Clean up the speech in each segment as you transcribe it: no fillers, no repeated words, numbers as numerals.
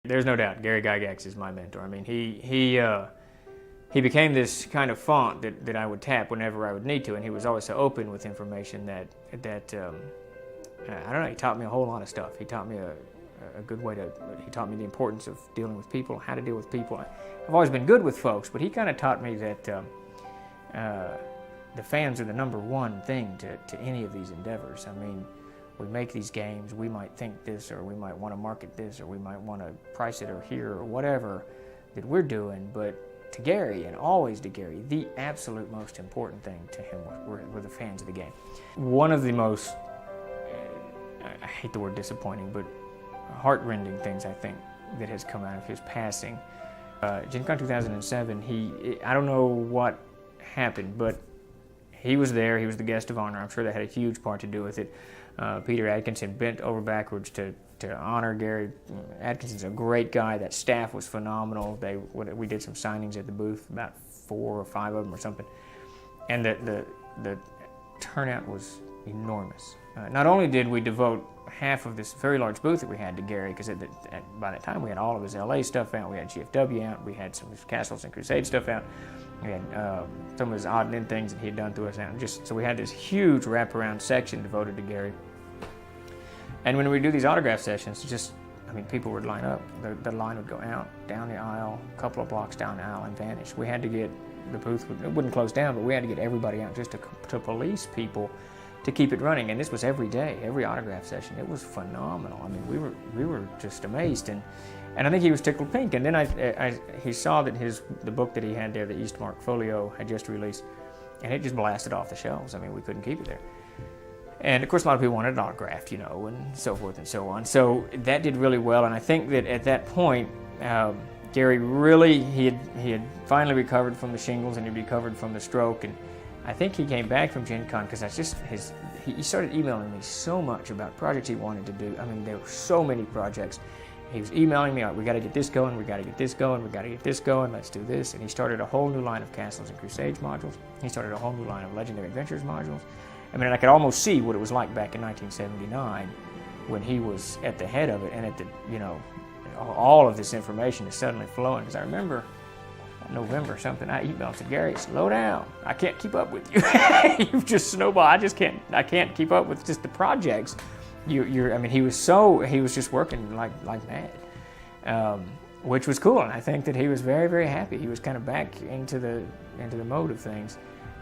There's no doubt Gary Gygax is my mentor. I mean, he became this kind of font that I would tap whenever I would need to, and he was always so open with information that I don't know, he taught me a whole lot of stuff. He taught me a good way he taught me the importance of dealing with people, how to deal with people. I've always been good with folks, but he kind of taught me that the fans are the number one thing to any of these endeavors. I mean, we make these games, we might think this, or we might want to market this, or we might want to price it or here, or whatever that we're doing, but to Gary, and always to Gary, the absolute most important thing to him were the fans of the game. One of the most, I hate the word disappointing, but heart-rending things, I think, that has come out of his passing. Gen Con 2007, I don't know what happened, but he was there, he was the guest of honor. I'm sure that had a huge part to do with it. Peter Atkinson bent over backwards to honor Gary. Atkinson's a great guy. That staff was phenomenal. We did some signings at the booth, about 4 or 5 of them or something. And the turnout was enormous. Not only did we devote half of this very large booth that we had to Gary, because by that time we had all of his LA stuff out, we had GFW out, we had some of his Castles and Crusade stuff out, we had some of his odd and end things that he had done to us out. So we had this huge wraparound section devoted to Gary. And when we do these autograph sessions, people would line up. The line would go out, down the aisle, a couple of blocks down the aisle, and vanish. We had to get the booth, it wouldn't close down, but we had to get everybody out just to police people to keep it running. And this was every day, every autograph session. It was phenomenal. I mean, we were just amazed. And I think he was tickled pink. And then he saw that the book that he had there, the Eastmark Folio, had just released, and it just blasted off the shelves. I mean, we couldn't keep it there. And of course, a lot of people wanted it autographed, and so forth and so on. So that did really well. And I think that at that point, Gary really, he had finally recovered from the shingles, and he recovered from the stroke. And I think he came back from Gen Con because he started emailing me so much about projects he wanted to do. I mean, there were so many projects. He was emailing me, we got to get this going, we got to get this going, we got to get this going, let's do this. And he started a whole new line of Castles and Crusades modules. He started a whole new line of Legendary Adventures modules. I mean, I could almost see what it was like back in 1979 when he was at the head of it, and all of this information is suddenly flowing. Because I remember November something, I emailed to Gary, slow down, I can't keep up with you. You've just snowballed, I can't keep up with just the projects. He was just working like mad, which was cool. And I think that he was very, very happy. He was kind of back into the mode of things.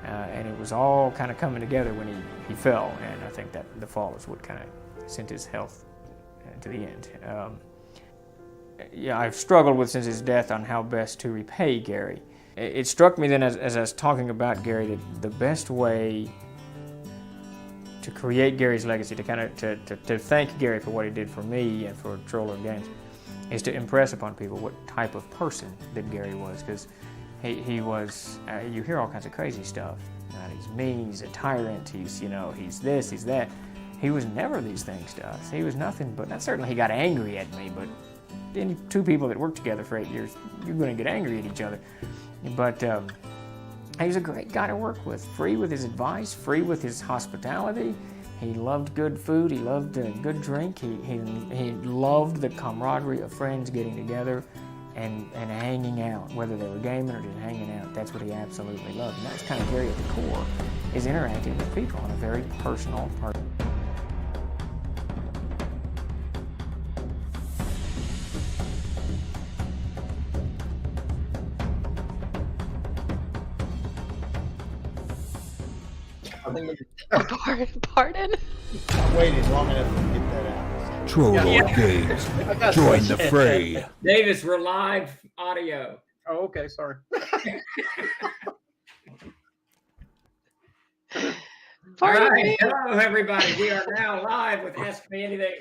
And it was all kind of coming together when he fell, and I think that the fall is what kind of sent his health to the end. I've struggled with since his death on how best to repay Gary. It struck me then as I was talking about Gary that the best way to create Gary's legacy, to thank Gary for what he did for me and for Troller Games, is to impress upon people what type of person that Gary was, because he was, you hear all kinds of crazy stuff. He's mean, he's a tyrant, he's this, he's that. He was never these things to us. He was nothing but, not certainly he got angry at me, but any two people that work together for 8 years, you're going to get angry at each other. But he was a great guy to work with, free with his advice, free with his hospitality. He loved good food, he loved a good drink, he loved the camaraderie of friends getting together and hanging out, whether they were gaming or just hanging out. That's what he absolutely loved. And that's kind of Gary at the core, is interacting with people on a very personal part. Pardon? I waited long enough to get that out. Troller Games, join the fray. Davis, we're live audio. Oh, okay, sorry. All right, hello everybody. We are now live with Ask Me Anything.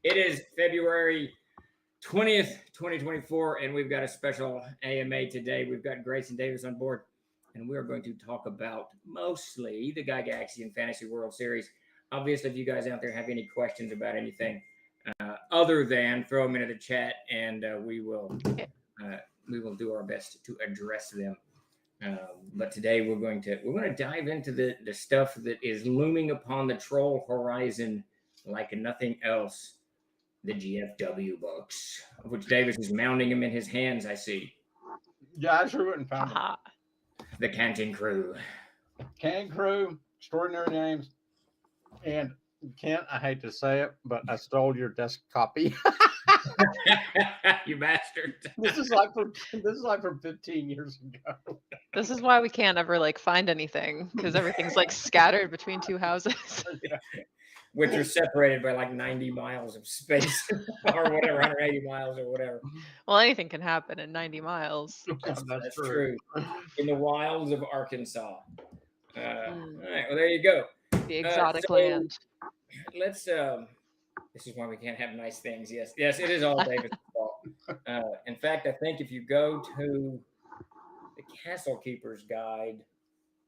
It is February 20th, 2024, and we've got a special AMA today. We've got Grayson Davis on board, and we are going to talk about mostly the Gygaxian Fantasy World Series. Obviously, if you guys out there have any questions about anything other than throw them into the chat, and we will do our best to address them. But today we're going to dive into the stuff that is looming upon the troll horizon like nothing else. the GFW books, of which Davis is mounting them in his hands, I see. Yeah, I sure wouldn't found them. Haha. The Canting Crew. Can Crew, extraordinary names. And Kent, I hate to say it, but I stole your desk copy. You bastard. This is like from 15 years ago. This is why we can't ever like find anything, because everything's like scattered between two houses. Which are separated by like 90 miles of space or whatever, 180 miles or whatever. Well, anything can happen in 90 miles. That's true. In the wilds of Arkansas. All right, well, there you go. The exotic so land. Let's this is why we can't have nice things. Yes, it is all David's fault. In fact, I think if you go to the Castle Keeper's Guide,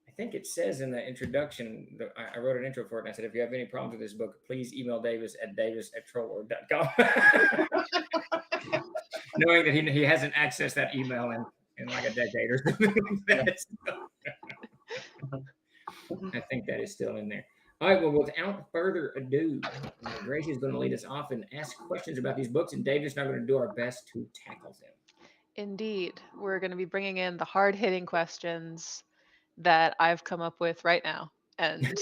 I think it says in the introduction, I wrote an intro for it, and I said, if you have any problems with this book, please email Davis at davis@trollorg.com. Knowing that he hasn't accessed that email in like a decade or something. I think that is still in there. All right, well, without further ado, Gracie is going to lead us off and ask questions about these books, and Davis and I are going to do our best to tackle them. Indeed. We're going to be bringing in the hard-hitting questions that I've come up with right now. And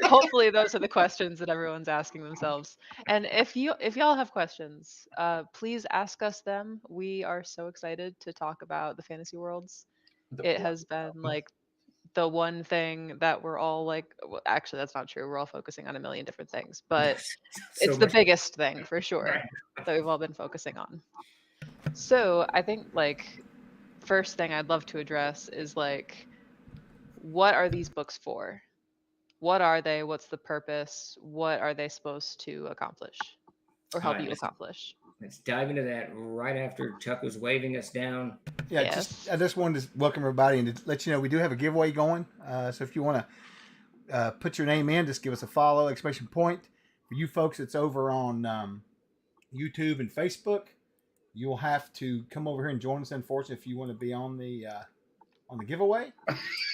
hopefully those are the questions that everyone's asking themselves. And if y'all have questions, please ask us them. We are so excited to talk about the fantasy worlds. It has been like the one thing that we're all like, well, actually that's not true. We're all focusing on a million different things, but it's the biggest thing for sure that we've all been focusing on. So I think like first thing I'd love to address is like, what are these books for? What are they? What's the purpose? What are they supposed to accomplish or help you accomplish? Let's dive into that right after Chuck was waving us down. Yeah, Yes. I just wanted to welcome everybody and to let you know we do have a giveaway going. So if you want to put your name in, just give us a follow, exclamation point. For you folks that's over on YouTube and Facebook, you'll have to come over here and join us, unfortunately, if you want to be on the giveaway.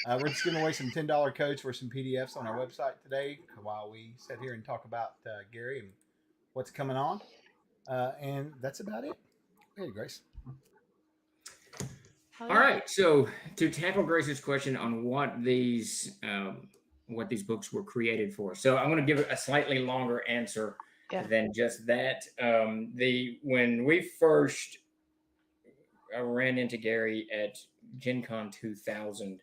We're just giving away some $10 codes for some PDFs on our website today while we sit here and talk about Gary and what's coming on. And that's about it. Hey, Grace. Oh, All right, so to tackle Grace's question on what these books were created for, so I'm going to give a slightly longer answer than just that. When we first ran into Gary at Gen Con 2000,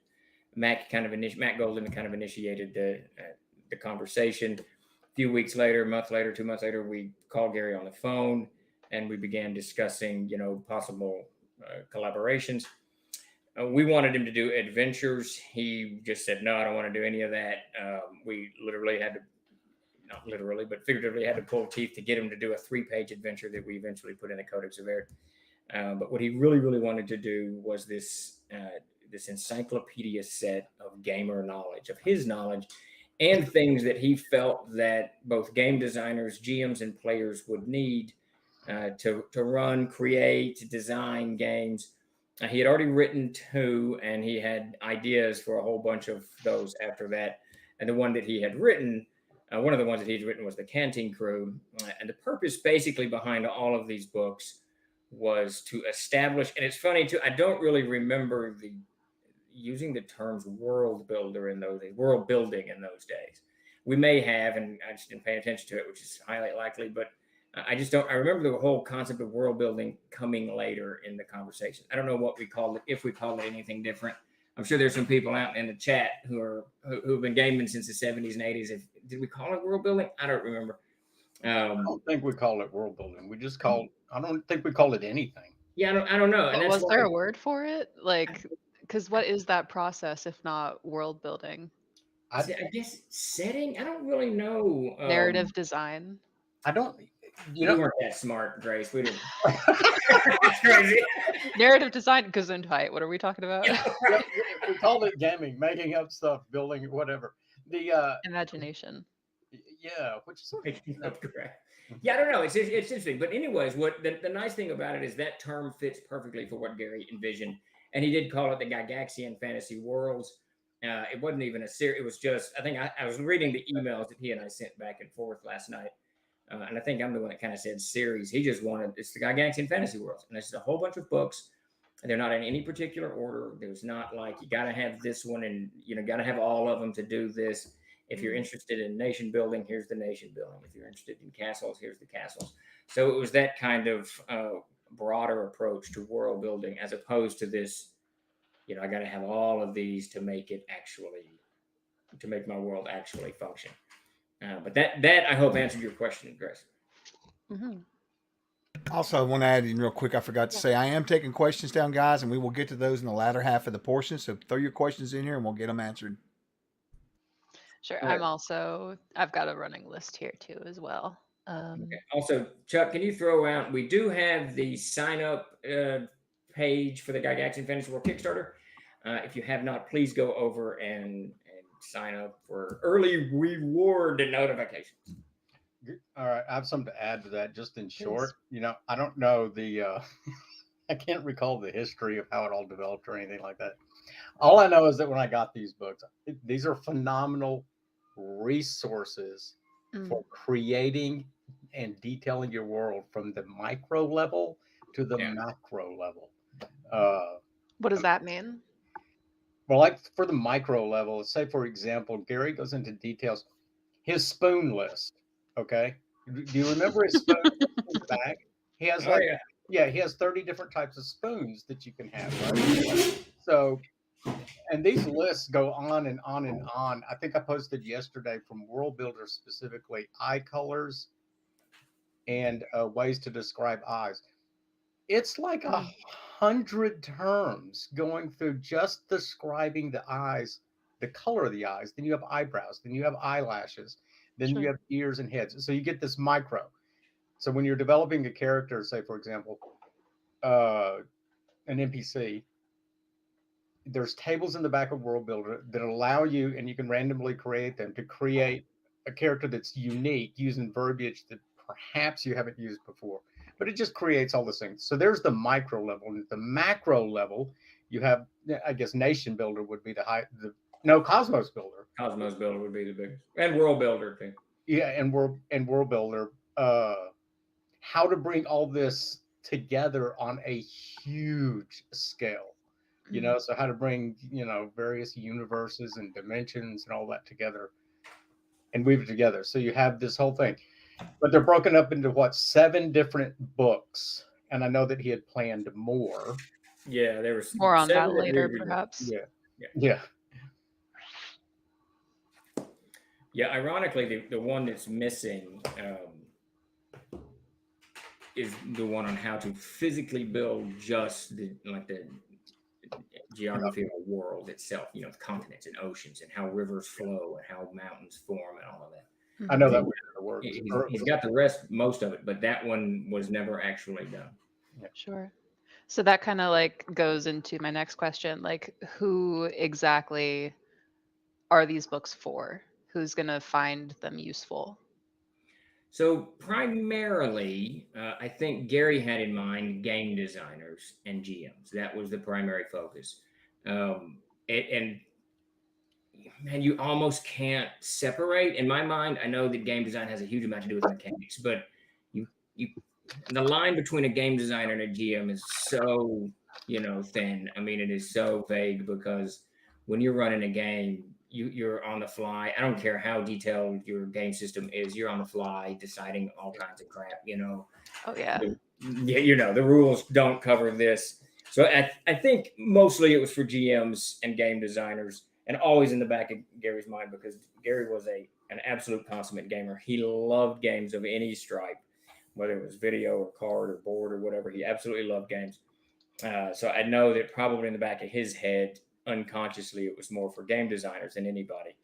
Matt Golden kind of initiated the conversation. A few weeks later, a month later, 2 months later, we called Gary on the phone and we began discussing, possible collaborations. We wanted him to do adventures. He just said, no, I don't want to do any of that. We literally had to, not literally, but figuratively had to pull teeth to get him to do a 3-page adventure that we eventually put in the Codex of Air. But what he really, really wanted to do was this encyclopedia set of gamer knowledge, of his knowledge, and things that he felt that both game designers, GMs, and players would need to run, create, design games. He had already written 2, and he had ideas for a whole bunch of those after that. And the one that he had written, one of the ones that he'd written was the Canting Crew. And the purpose basically behind all of these books was to establish, and it's funny too, I don't really remember using the terms world building in those days. We may have, and I just didn't pay attention to it, which is highly likely, but I remember the whole concept of world building coming later in the conversation. I don't know what we called it, if we called it anything different. I'm sure there's some people out in the chat who've been gaming since the 70s and 80s. Did we call it world building? I don't remember. I don't think we call it world building. I don't think we call it anything. Yeah, I don't know. And was there a word for it? Like, because what is that process if not world building? I guess setting. I don't really know. Narrative design. I don't. You weren't that smart, Grace. We didn't. That's crazy. Narrative design, Gesundheit. What are we talking about? We called it gaming, making up stuff, building whatever. The imagination. Yeah, which is correct. Yeah, I don't know. It's interesting. But anyways, what the nice thing about it is that term fits perfectly for what Gary envisioned. And he did call it the Gygaxian Fantasy Worlds. It wasn't even a series. It was just, I think I was reading the emails that he and I sent back and forth last night. and I think I'm the one that kind of said series. He just wanted, it's the Gygaxian Fantasy Worlds, and it's a whole bunch of books. And they're not in any particular order. There's not like you got to have this one, and got to have all of them to do this. If you're interested in nation building, here's the nation building. If you're interested in castles, here's the castles. So it was that kind of broader approach to world building, as opposed to this. I got to have all of these to make my world actually function. But that I hope answered your question, Grace. Mm-hmm. Also, I want to add in real quick. I forgot to say I am taking questions down, guys, and we will get to those in the latter half of the portion. So throw your questions in here, and we'll get them answered. Sure. Right. I've got a running list here too as well. Okay. Also, Chuck, can you throw out? We do have the sign up page for the Gygaxian Fantasy World Kickstarter. If you have not, please go over and sign up for early reward notifications. All right, I have something to add to that. Just in short, I don't know I can't recall the history of how it all developed or anything like that. All I know is that when I got these books, these are phenomenal resources for creating and detailing your world from the micro level to the macro level. What does that mean? Well, like for the micro level, say for example, Gary goes into details. His spoon list. Okay, do you remember his spoon in the bag? He has he has 30 different types of spoons that you can have, right? So, and these lists go on and on and on. I think I posted yesterday from World Builder specifically eye colors and ways to describe eyes. It's like 100 terms going through just describing the eyes, the color of the eyes. Then you have eyebrows. Then you have eyelashes. Then you have ears and heads. So you get this micro. So when you're developing a character, say for example, an NPC, there's tables in the back of World Builder that allow you, and you can randomly create them, to create a character that's unique using verbiage that perhaps you haven't used before. But it just creates all those things. So there's the micro level. And at the macro level, you have, I guess, Nation Builder would be Cosmos Builder. Cosmos Builder would be the biggest, and World Builder too. Yeah, and World Builder. How to bring all this together on a huge scale. So how to bring various universes and dimensions and all that together and weave it together. So you have this whole thing. But they're broken up into 7 different books, and I know that he had planned more. Yeah, there was more on that later, perhaps. Yeah. Ironically, the one that's missing is the one on how to physically build just the geography of the world itself. The continents and oceans and how rivers flow and how mountains form and all of that. I know that word. He's got the rest, most of it, but that one was never actually done. Yeah. Sure. So that kind of goes into my next question. Who exactly are these books for? Who's going to find them useful? So primarily, I think Gary had in mind game designers and GMs. That was the primary focus. Man, you almost can't separate. In my mind, I know that game design has a huge amount to do with mechanics, but the line between a game designer and a GM is so, thin. I mean, it is so vague, because when you're running a game, you're on the fly. I don't care how detailed your game system is. You're on the fly deciding all kinds of crap, Oh, yeah. The rules don't cover this. So I think mostly it was for GMs and game designers. And always in the back of Gary's mind, because Gary was an absolute consummate gamer. He loved games of any stripe, whether it was video or card or board or whatever. He absolutely loved games. So I know that probably in the back of his head, unconsciously, it was more for game designers than anybody.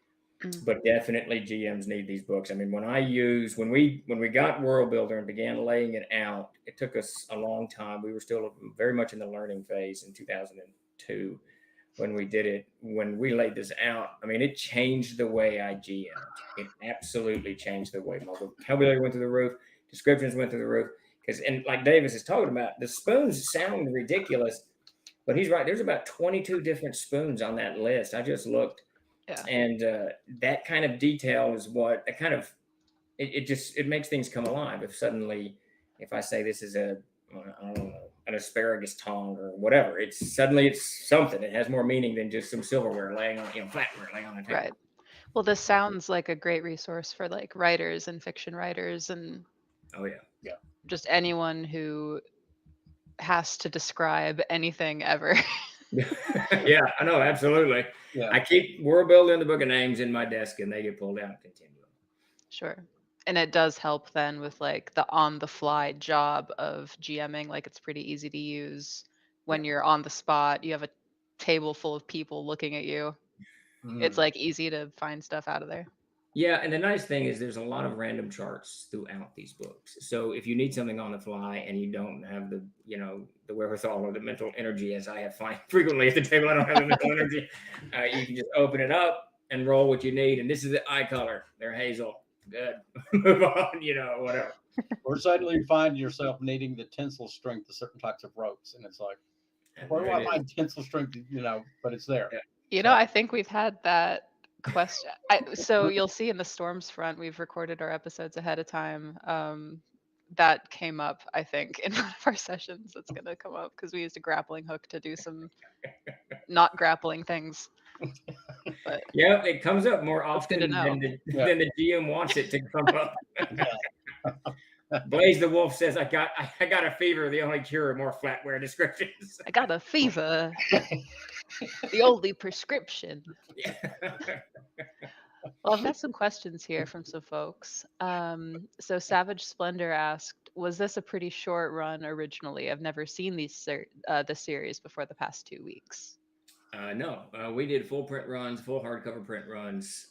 But definitely GMs need these books. I mean, when we got World Builder and began laying it out, it took us a long time. We were still very much in the learning phase in 2002. When we did it, when we laid this out, I mean, it changed the way I GM'd. It absolutely changed the way my vocabulary went through the roof, descriptions went through the roof. And like Davis is talking about, the spoons sound ridiculous, but he's right. There's about 22 different spoons on that list. I just looked. Yeah. And that kind of detail is what it makes things come alive. If I say this is I don't know, an asparagus tong or whatever, it's something. It has more meaning than just some silverware laying on, flatware laying on a table. Right. Well, this sounds like a great resource for like writers and fiction writers and Oh yeah. just anyone who has to describe anything ever. Yeah, I know, absolutely. Yeah. We're building the book of names in my desk, and they get pulled out continually. Sure. And it does help then with like the on the fly job of GMing. Like it's pretty easy to use when you're on the spot. You have a table full of people looking at you. It's like easy to find stuff out of there. Yeah, and the nice thing is there's a lot of random charts throughout these books. So if you need something on the fly and you don't have the wherewithal or the mental energy, as I have find frequently at the table, I don't have the mental energy. You can just open it up and roll what you need. And this is the eye color. They're hazel. Good. Move on. Whatever. Or suddenly you find yourself needing the tensile strength of certain types of ropes, and it's like, where do I find tensile strength? But it's there. Yeah. I think we've had that question. So you'll see in the Storms front, we've recorded our episodes ahead of time. That came up, I think, in one of our sessions. It's going to come up because we used a grappling hook to do some not grappling things. But yeah, it comes up more often than the GM wants it to come up. Blaze the Wolf says, I got a fever. The only cure, more flatware descriptions. I got a fever. The only prescription. Yeah. Well, I've got some questions here from some folks. So Savage Splendor asked, was this a pretty short run originally? I've never seen the series before the past 2 weeks. No, we did full print runs, full hardcover print runs.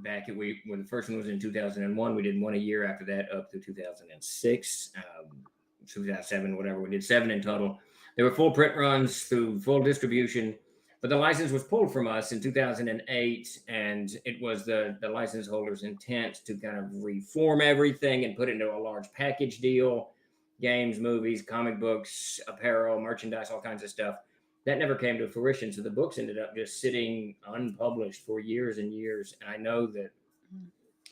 Back when the first one was in 2001, we did one a year after that up to 2006, 2007, whatever. We did 7 in total. They were full print runs through full distribution, but the license was pulled from us in 2008, and it was the license holder's intent to kind of reform everything and put it into a large package deal, games, movies, comic books, apparel, merchandise, all kinds of stuff. That never came to fruition. So the books ended up just sitting unpublished for years and years. And I know that,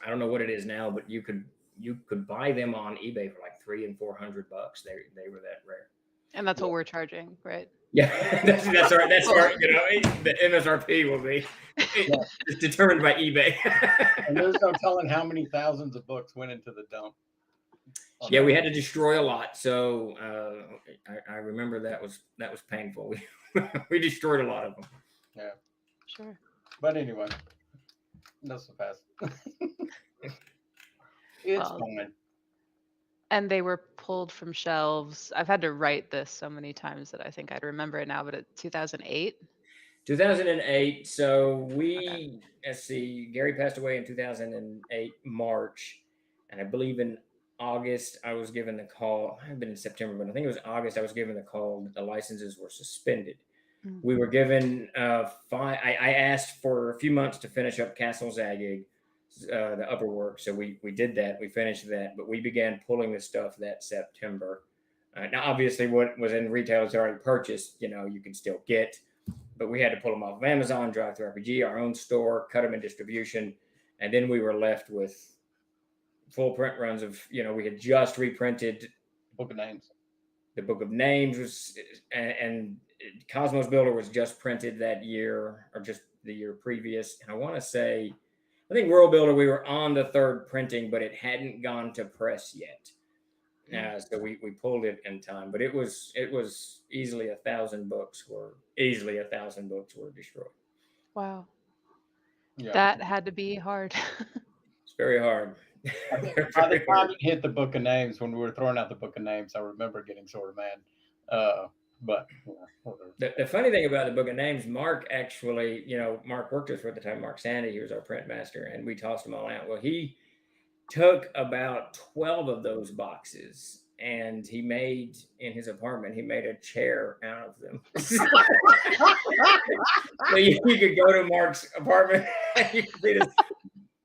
I don't know what it is now, but you could buy them on eBay for like $300 and $400. They were that rare. And that's what we're charging, right? Yeah, that's our the MSRP will be it's determined by eBay. And there's no telling how many thousands of books went into the dump. Yeah, we had to destroy a lot. So I remember that was painful. We destroyed a lot of them. Yeah. Sure. But anyway, that's the past. It's fine. And they were pulled from shelves. I've had to write this so many times that I think I'd remember it now, but it's 2008? 2008. So let's see, Gary passed away in 2008, March. And I believe in August, I was given the call. It might have been in September, but I think it was August. I was given the call that the licenses were suspended. Mm-hmm. We were given I asked for a few months to finish up Castle Zagig, the upper work. So we did that. We finished that, but we began pulling the stuff that September. Now, obviously, what was in retail is already purchased. You can still get, but we had to pull them off of Amazon, Drive Through RPG, our own store, cut them in distribution, and then we were left with full print runs of, we had just reprinted Book of Names. The Book of Names was, and Cosmos Builder was just printed that year, or just the year previous. And I want to say, I think World Builder, we were on the 3rd printing, but it hadn't gone to press yet. So we pulled it in time, but it was easily 1,000 books were destroyed. Wow. Yeah. That had to be hard. It's very hard. By the time it hit the Book of Names, when we were throwing out the Book of Names, I remember getting sort of mad. But the funny thing about the Book of Names, Mark actually, Mark worked with us at the time, Mark Sandy, he was our print master, and we tossed them all out. Well, he took about 12 of those boxes, and he made, in his apartment, he made a chair out of them. So you could go to Mark's apartment and you could see this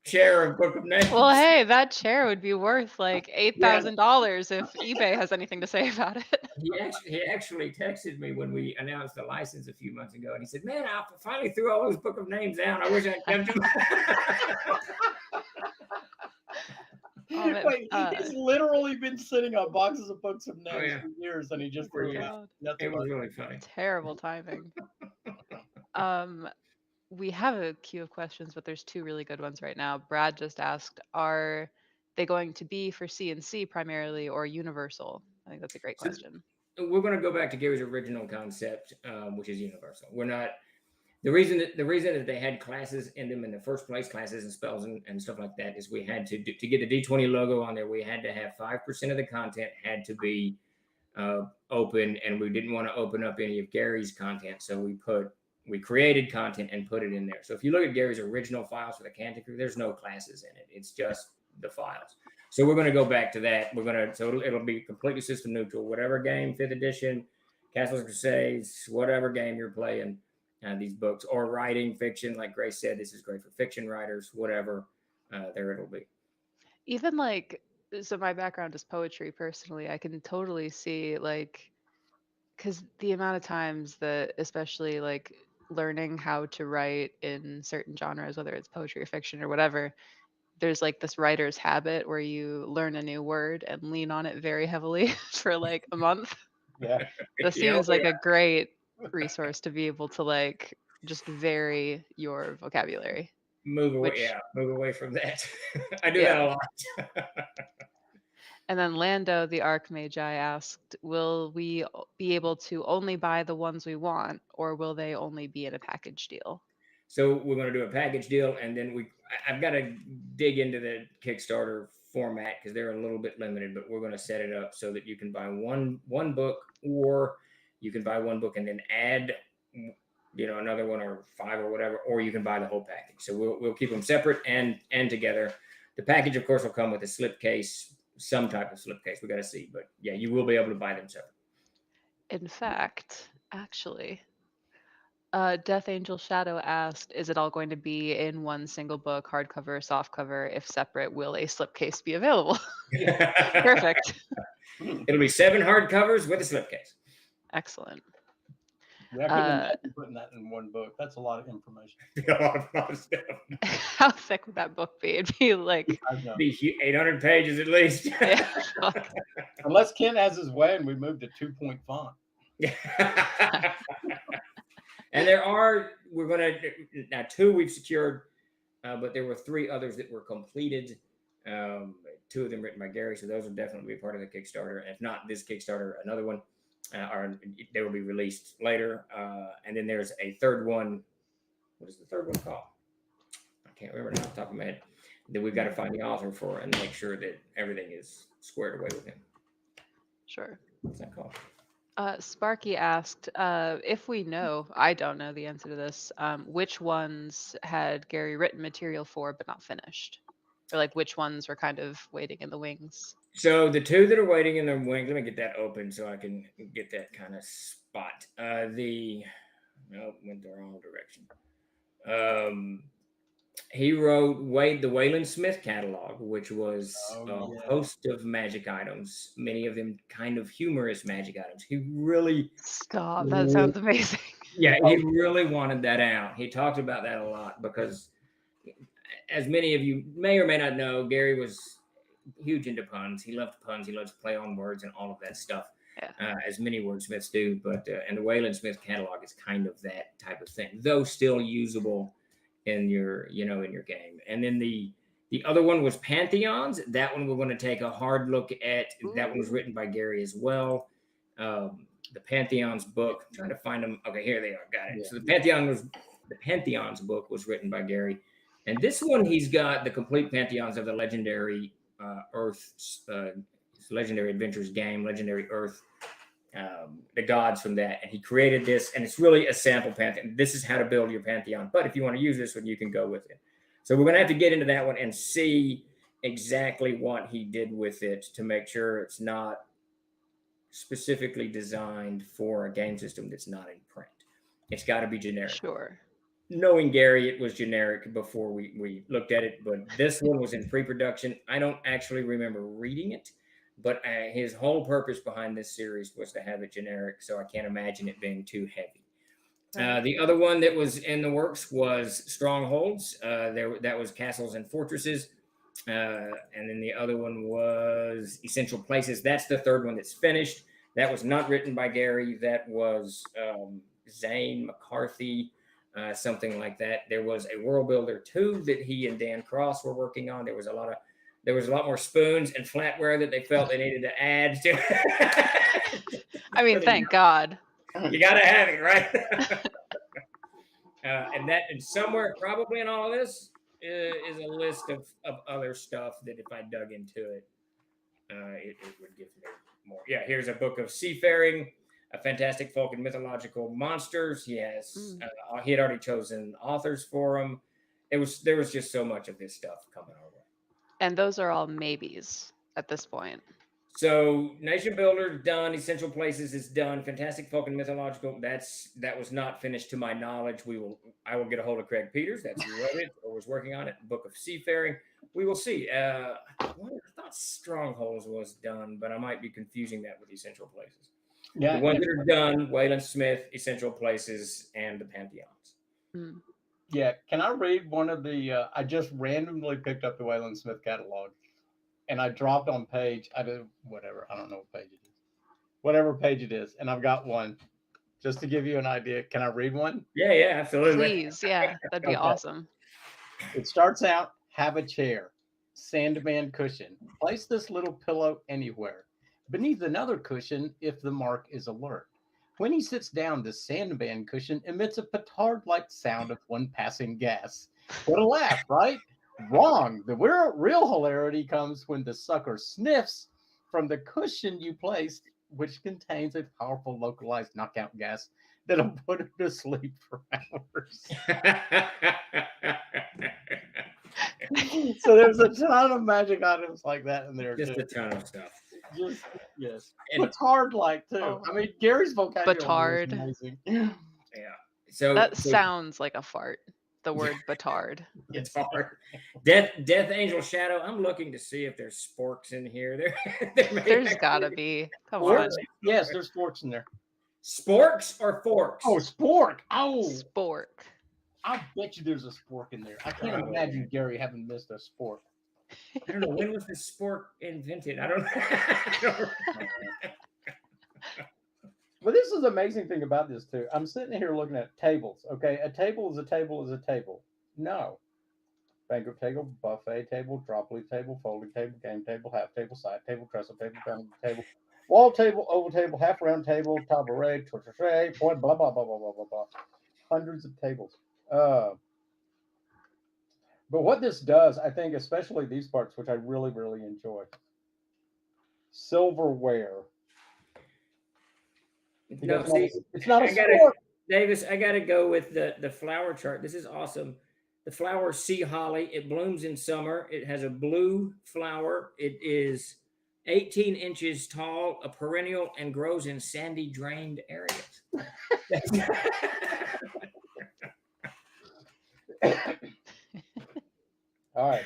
chair of Book of Names. Well, hey, that chair would be worth like $8,000 if eBay has anything to say about it. He actually texted me when we announced the license a few months ago, and he said, "Man, I finally threw all those Book of Names down. I wish I'd kept them." Oh, man. Wait, he's literally been sitting on boxes of books of names yeah. for years, and he just For threw it years. out. That's It was funny. really funny. Terrible timing. We have a queue of questions, but there's two really good ones right now. Brad just asked, are they going to be for CNC primarily or universal? I think that's a great So- question. We're going to go back to Gary's original concept, which is universal. We're not the reason that they had classes in them in the first place, classes and spells and stuff like that, is we had to get the D20 logo on there. We had to have 5% of the content had to be open, and we didn't want to open up any of Gary's content, so we created content and put it in there. So if you look at Gary's original files for the Cantic Crew, there's no classes in it. It's just the files. So we're going to go back to that. So it'll be completely system neutral. Whatever game, 5th edition, Castles and Crusades, whatever game you're playing, these books, or writing fiction, like Grace said, this is great for fiction writers, whatever, there it'll be. Even like, so my background is poetry personally. I can totally see like, because the amount of times that, especially like learning how to write in certain genres, whether it's poetry or fiction or whatever, there's like this writer's habit where you learn a new word and lean on it very heavily for like a month. Yeah. That seems like a great resource to be able to like just vary your vocabulary. Move away, Which- move away from that. I do Yeah. that a lot. And then Lando, the Archmagi, asked, will we be able to only buy the ones we want, or will they only be in a package deal? So we're going to do a package deal, and then I've got to dig into the Kickstarter format because they're a little bit limited, but we're going to set it up so that you can buy one book, or you can buy one book and then add, another one or 5 or whatever, or you can buy the whole package. So we'll keep them separate and together. The package, of course, will come with a slipcase, some type of slipcase. We got to see, but yeah, you will be able to buy them separate. In fact, actually, Death Angel Shadow asked, is it all going to be in one single book, hardcover, softcover? If separate, will a slipcase be available? Perfect. It'll be 7 hardcovers with a slipcase. Excellent. Yeah, I couldn't imagine putting that in one book. That's a lot of information. a lot of stuff. How thick would that book be? It'd be like Be 800 pages at least. yeah, fuck. Unless Ken has his way and we move to 2-point font. And we're going to, now 2 we've secured, but there were 3 others that were completed. 2 of them written by Gary, so those will definitely be part of the Kickstarter. And if not this Kickstarter, another one, or they will be released later. And then there's a third one. What is the third one called? I can't remember off the top of my head. That we've got to find the author for and make sure that everything is squared away with him. Sure. What's that called? Sparky asked, if we know, I don't know the answer to this, which ones had Gary written material for but not finished? Or like which ones were kind of waiting in the wings? So the 2 that are waiting in the wings, let me get that open so I can get that kind of spot. Went the wrong direction. He wrote the Wayland Smith catalog, which was a host of magic items, many of them kind of humorous magic items. He really... Stop, that sounds amazing. Yeah, he really wanted that out. He talked about that a lot because, as many of you may or may not know, Gary was huge into puns. He loved puns. He loves to play on words and all of that stuff, as many wordsmiths do. But and the Wayland Smith catalog is kind of that type of thing, though still usable in your game. And then the other one was Pantheons. That one we're going to take a hard look at. That one was written by Gary as well. The Pantheons book. I'm trying to find them. Okay, here they are. Got it. Yeah. So the Pantheons book was written by Gary. And this one, he's got the complete Pantheons of the legendary Earth, Legendary Adventures game, Legendary Earth, the gods from that. And he created this, and it's really a sample Pantheon. This is how to build your Pantheon. But if you want to use this one, you can go with it. So we're going to have to get into that one and see exactly what he did with it to make sure it's not specifically designed for a game system that's not in print. It's got to be generic. Sure. Knowing Gary, it was generic before we looked at it, but this one was in pre-production. I don't actually remember reading it, but his whole purpose behind this series was to have it generic, so I can't imagine it being too heavy. The other one that was in the works was Strongholds. That was Castles and Fortresses. And then the other one was Essential Places. That's the third one that's finished. That was not written by Gary. That was Zane McCarthy, something like that. There was a World Builder 2 that he and Dan Cross were working on. There was a lot more spoons and flatware that they felt they needed to add to. I mean, thank God. You got to have it, right? And somewhere probably in all of this is a list of other stuff that if I dug into it, it would give me more. Yeah, here's a book of seafaring, a fantastic folk and mythological monsters. He has he had already chosen authors for them. There was just so much of this stuff coming our way. And those are all maybes at this point. So Nation Builder done, Essential Places is done, Fantastic Folk and Mythological. That was not finished to my knowledge. I will get a hold of Craig Peters. That's who wrote it or was working on it. Book of Seafaring. We will see. I thought Strongholds was done, but I might be confusing that with Essential Places. Yeah. The ones that are done: Wayland Smith, Essential Places, and the Pantheons. Mm. Yeah. Can I read one of the? I just randomly picked up the Wayland Smith catalog. And I dropped on page, I don't know what page it is. Whatever page it is. And I've got one just to give you an idea. Can I read one? Yeah, absolutely. Please, yeah, that'd be awesome. It starts out, have a chair, Sandman cushion. Place this little pillow anywhere. Beneath another cushion if the mark is alert. When he sits down, the Sandman cushion emits a petard-like sound of one passing gas. What a laugh, right? Wrong. The real hilarity comes when the sucker sniffs from the cushion you placed, which contains a powerful localized knockout gas that'll put him to sleep for hours. So there's a ton of magic items like that in there. Just a ton of stuff. Yes. Petard like too. Oh. I mean, Gary's vocabulary Petard. is amazing. Yeah. So That sounds like a fart. The word betard. It's hard. Death Angel Shadow. I'm looking to see if there's sporks in here. There's gotta be. Come on. Yes, there's sporks in there. Sporks or forks? Oh, spork. Oh, Spork. I bet you there's a spork in there. I can't imagine Gary having missed a spork. I don't know. When was the spork invented? I don't know. But this is the amazing thing about this too. I'm sitting here looking at tables. Okay, a table is a table is a table. No. Banquet table, buffet table, drop leaf table, folding table, game table, half table, side table, trestle table, dining table, wall table, oval table, half round table, tabaret, tortoise, point, blah, blah, blah, blah, blah, blah, blah. Hundreds of tables. But what this does, I think, especially these parts, which I really, really enjoy. Silverware. No, see, it's not a sport. Davis, I got to go with the flower chart. This is awesome. The flower sea holly. It blooms in summer. It has a blue flower. It is 18 inches tall, a perennial, and grows in sandy, drained areas. All right.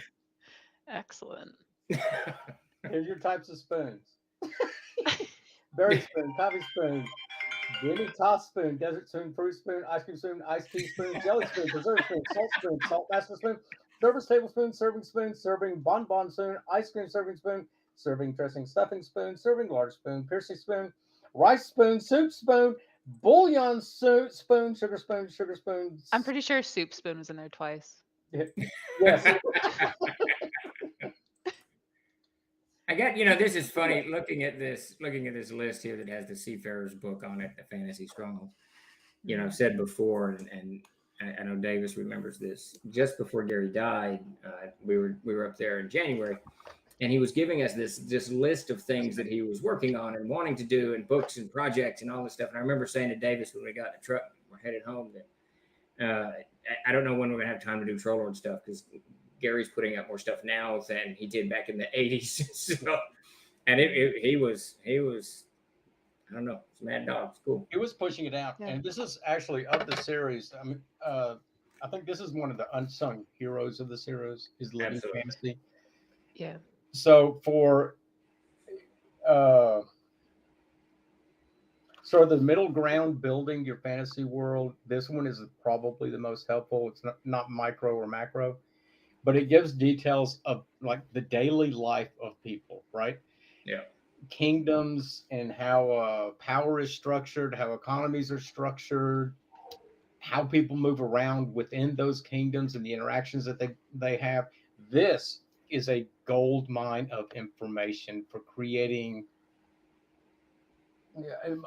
Excellent. Here's your types of spoons. Berry spoon, coffee spoon, Jimmy toss spoon, desert spoon, fruit spoon, ice cream spoon, iced tea spoon, jelly spoon, preserve spoon, salt master spoon, server's tablespoon, serving bonbon spoon, ice cream serving spoon, serving dressing stuffing spoon, serving large spoon, piercing spoon, rice spoon, soup spoon, bouillon spoon, sugar spoon. I'm pretty sure soup spoon was in there twice. Yes. I got, this is funny looking at this list here that has the Seafarer's book on it, the Fantasy Strongholds. I've said before, and I know Davis remembers this. Just before Gary died, we were up there in January, and he was giving us this list of things that he was working on and wanting to do, and books and projects and all this stuff. And I remember saying to Davis when we got in the truck, we're headed home, that I don't know when we're gonna have time to do Troll Lord stuff because Gary's putting out more stuff now than he did back in the 80s. So, and he was, I don't know, it's mad dog. It's cool. He was pushing it out. Yeah. And this is actually of the series. I mean, I think this is one of the unsung heroes of the series, is Living Fantasy. Yeah. So for sort of the middle ground building your fantasy world, this one is probably the most helpful. It's not micro or macro. but it gives details of like the daily life of people, right? Yeah. Kingdoms and how power is structured, how economies are structured, how people move around within those kingdoms and the interactions that they have. This is a gold mine of information for creating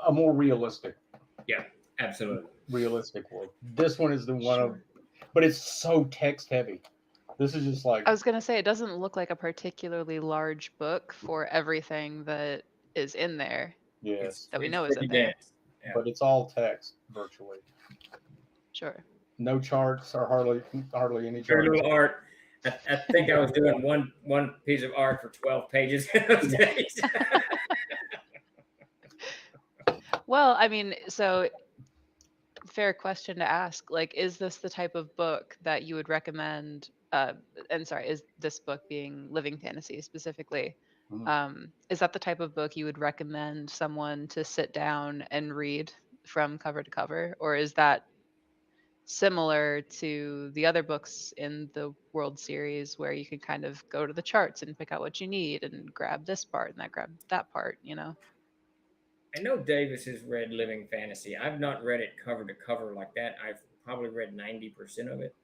a more realistic Yeah, absolutely. world. This one is the one of, Sure. but it's so text heavy. This is just like I was gonna say it doesn't look like a particularly large book for everything that is in there It's yes, that we it's know is pretty in there. dense. Yeah. but it's all text virtually. Sure. No charts or hardly any Very charts. little art. I think I was doing one piece of art for 12 pages in those days. Well, I mean, so fair question to ask. Like, is this the type of book that you would recommend? And sorry, is this book being Living Fantasy specifically? Is that the type of book you would recommend someone to sit down and read from cover to cover, or is that similar to the other books in the World Series where you can kind of go to the charts and pick out what you need and grab this part and that grab that part, you know? I know Davis has read Living Fantasy. I've not read it cover to cover like that. I've probably read 90% of it,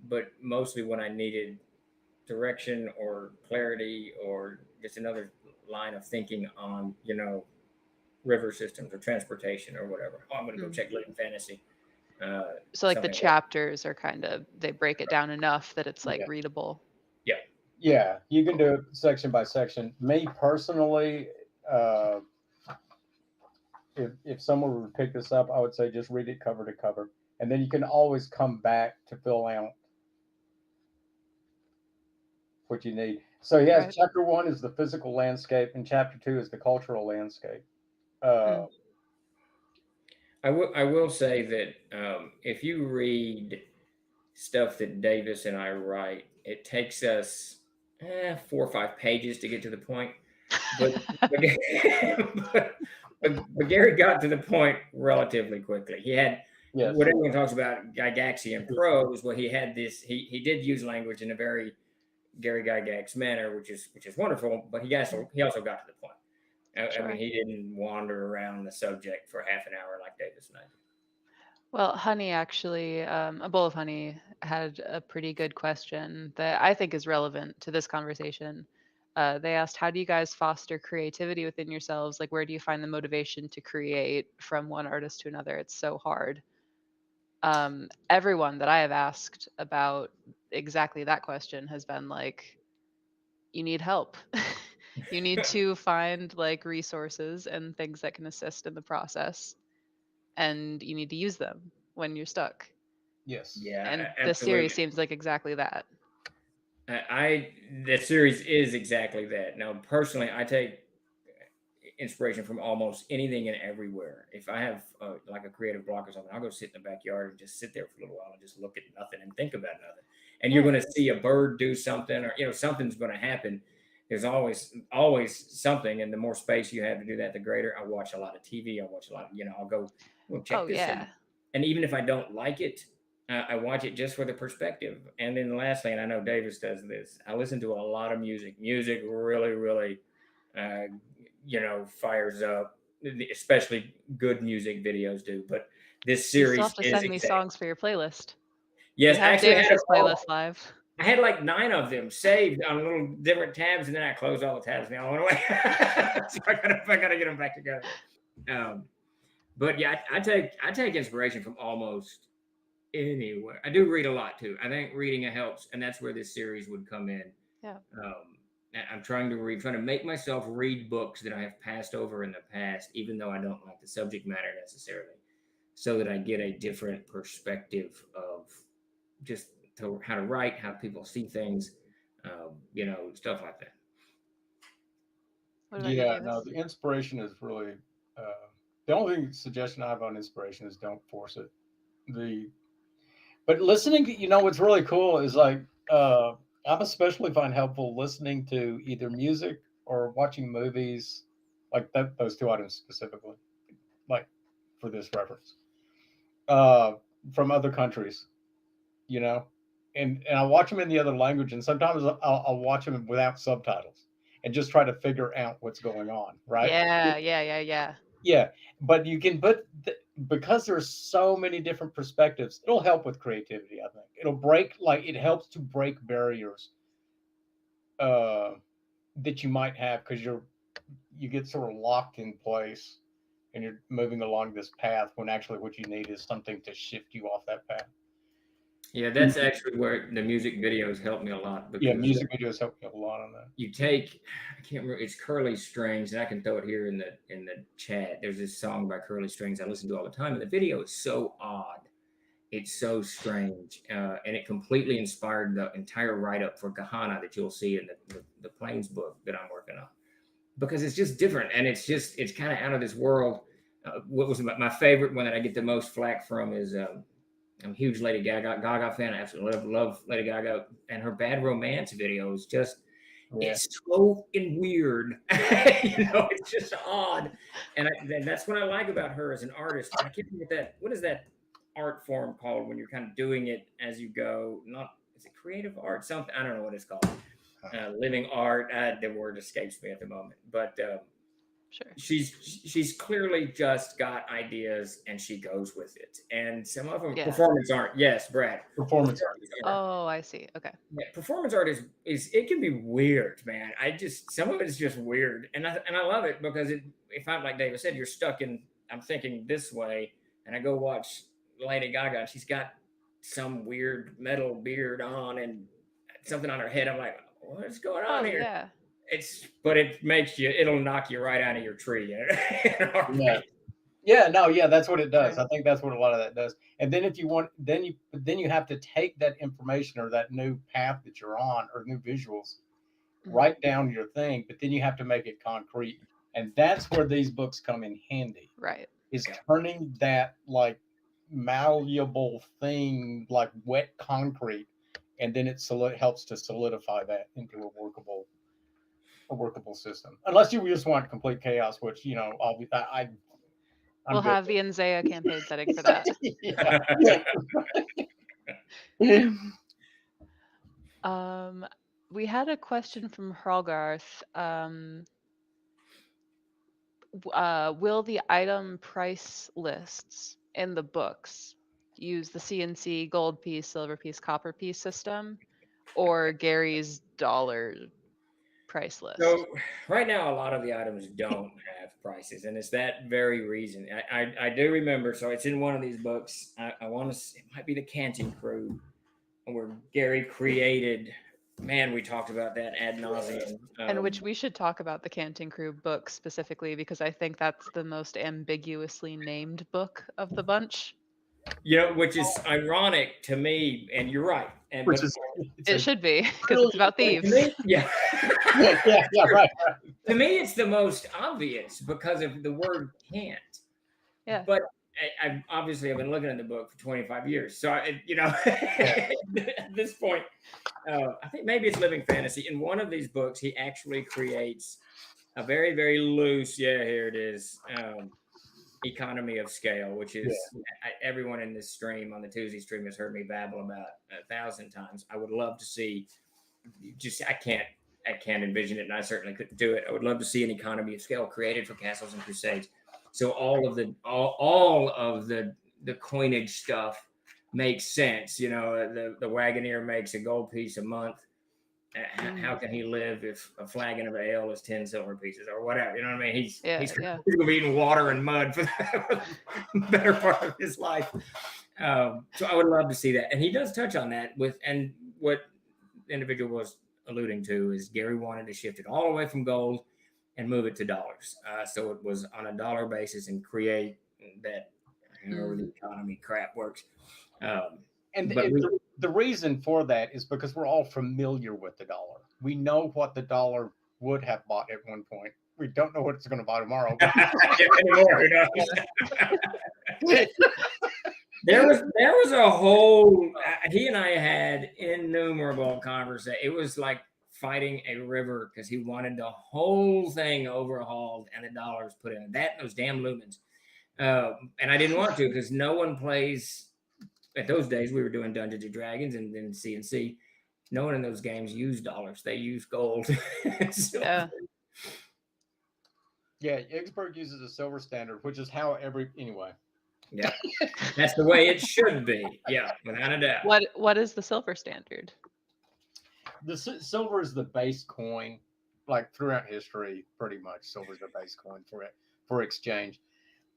but mostly when I needed direction or clarity or just another line of thinking on, river systems or transportation or whatever. Oh, I'm going to go Mm. check Living Fantasy. So like the Something like that. chapters are kind of, they break it down enough that it's like Yeah. readable. Yeah. Yeah, you can do it section by section. Me personally, if someone would pick this up, I would say just read it cover to cover, and then you can always come back to fill out what you need. So yes, Right. chapter 1 is the physical landscape, and chapter 2 is the cultural landscape. Uh, I will say that if you read stuff that Davis and I write, it takes us 4 or 5 pages to get to the point. But, but Gary got to the point relatively quickly. He had yes, what everyone talks about Gygaxian prose. Well, he had this. He did use language in a very Gary Gygax manner, which is wonderful. But he also got to the point. I mean, he didn't wander around the subject for half an hour like Davis and I did. Well, Honey actually, a bowl of honey had a pretty good question that I think is relevant to this conversation. They asked, how do you guys foster creativity within yourselves? Like, where do you find the motivation to create from one artist to another? It's so hard. Everyone that I have asked about exactly that question has been like, you need help. You need to find like resources and things that can assist in the process, and you need to use them when you're stuck. yes, Yeah, And the absolutely. series seems like exactly that. The series is exactly that. Now, personally, I take inspiration from almost anything and everywhere. If I have like a creative block or something, I'll go sit in the backyard and just sit there for a little while and just look at nothing and think about nothing. And you're Yeah. going to see a bird do something, or something's going to happen. There's always something, and the more space you have to do that, the greater. I watch a lot of TV. I watch a lot of, I'll go check Oh this. yeah. And even if I don't like it, I watch it just for the perspective. And then lastly, and I know Davis does this, I listen to a lot of music. Music really, really, fires up, especially good music videos do. But this You still series have to is send me exact. songs for your playlist. Yes, We I have actually had Davis's playlist live. I had like 9 of them saved on little different tabs, and then I closed all the tabs and they all went away. So I gotta get them back together. But yeah, I take inspiration from almost anywhere. I do read a lot too. I think reading helps, and that's where this series would come in. Yeah. I'm trying to make myself read books that I have passed over in the past, even though I don't like the subject matter necessarily, so that I get a different perspective of just how to write, how people see things, stuff like that. What about you, yeah. Davis? No, the inspiration is really the only suggestion I have on inspiration is don't force it. But listening, what's really cool is like I'm especially find helpful listening to either music or watching movies, like those two items specifically, like for this reference, from other countries, you know, and I watch them in the other language, and sometimes I'll watch them without subtitles and just try to figure out what's going on, right? Yeah. Yeah, but you can, because there's so many different perspectives, it'll help with creativity. I think it helps to break barriers uh, that you might have because you get sort of locked in place and you're moving along this path when actually what you need is something to shift you off that path. Yeah, that's actually where the music videos help me a lot because Yeah, music videos help me a lot on that. you take, I can't remember, it's Curly Strings, and I can throw it here in the chat. There's this song by Curly Strings I listen to all the time, and the video is so odd. It's so strange, and it completely inspired the entire write-up for Kahana that you'll see in the Plains book that I'm working on, because it's just different, and it's kind of out of this world. What was my favorite one that I get the most flack from is I'm a huge Lady Gaga fan. I absolutely love Lady Gaga, and her Bad Romance videos just it's so fucking weird. It's just odd, and that's what I like about her as an artist. I can't forget that. What is that art form called when you're kind of doing it as you go? Is it creative art? Something, I don't know what it's called. Living art. The word escapes me at the moment, but. Sure. She's clearly just got ideas and she goes with it. And some of them Yeah. Performance art. Yes, Brad. Performance art. Oh, I see. Okay. Yeah, performance art is it can be weird, man. Some of it is just weird, and I love it because if I'm like David said, you're stuck in. I'm thinking this way, and I go watch Lady Gaga, and she's got some weird metal beard on and something on her head. I'm like, what's going on here? Yeah. But it'll knock you right out of your tree. That's what it does. I think that's what a lot of that does. And then if you want, then you have to take that information or that new path that you're on or new visuals, write down your thing, but then you have to make it concrete. And that's where these books come in handy. Right. Is turning that like malleable thing like wet concrete, and then it helps to solidify that into a workable system. Unless you just want complete chaos, which we'll have the Nzea campaign setting for that. We had a question from Hrolgarth. Will the item price lists in the books use the CNC gold piece, silver piece, copper piece system, or Gary's dollar price list? So right now, a lot of the items don't have prices, and it's that very reason. I do remember. So it's in one of these books. I want to. It might be the Canting Crew, where Gary created. Man, we talked about that ad nauseum. And which we should talk about the Canting Crew book specifically because I think that's the most ambiguously named book of the bunch. Which is ironic to me, and you're right. It should be because it's about thieves. Yeah. Right. To me, it's the most obvious because of the word can't. Yeah. But I've been looking at the book for 25 years, so at this point, I think maybe it's Living Fantasy. In one of these books, he actually creates a very, very loose. Yeah, here it is. Economy of scale, which is everyone in this stream on the Tuesday stream has heard me babble about 1,000 times. I would love to see. I can't envision it, and I certainly couldn't do it. I would love to see an economy of scale created for Castles and Crusades. So all of the coinage stuff makes sense. The Wagoneer makes a gold piece a month. How can he live if a flagon of ale is 10 silver pieces or whatever? You know what I mean? He's going to be eating water and mud for the better part of his life. So I would love to see that. And he does touch on that and what the individual was alluding to is Gary wanted to shift it all the way from gold and move it to dollars. So it was on a dollar basis and create that, however the economy crap works. The reason for that is because we're all familiar with the dollar. We know what the dollar would have bought at one point. We don't know what it's going to buy tomorrow. There was a whole. He and I had innumerable conversations. It was like fighting a river because he wanted the whole thing overhauled and the dollars put in. That and those damn lumens. And I didn't want to because no one plays at those days we were doing Dungeons and Dragons and then CNC. No one in those games used dollars; they used gold. Yeah. Yeah, Yggsberg uses a silver standard, which is how anyway. Yeah, that's the way it should be. Yeah, without a doubt. What is the silver standard? The silver is the base coin, like throughout history, pretty much. Silver is the base coin for exchange.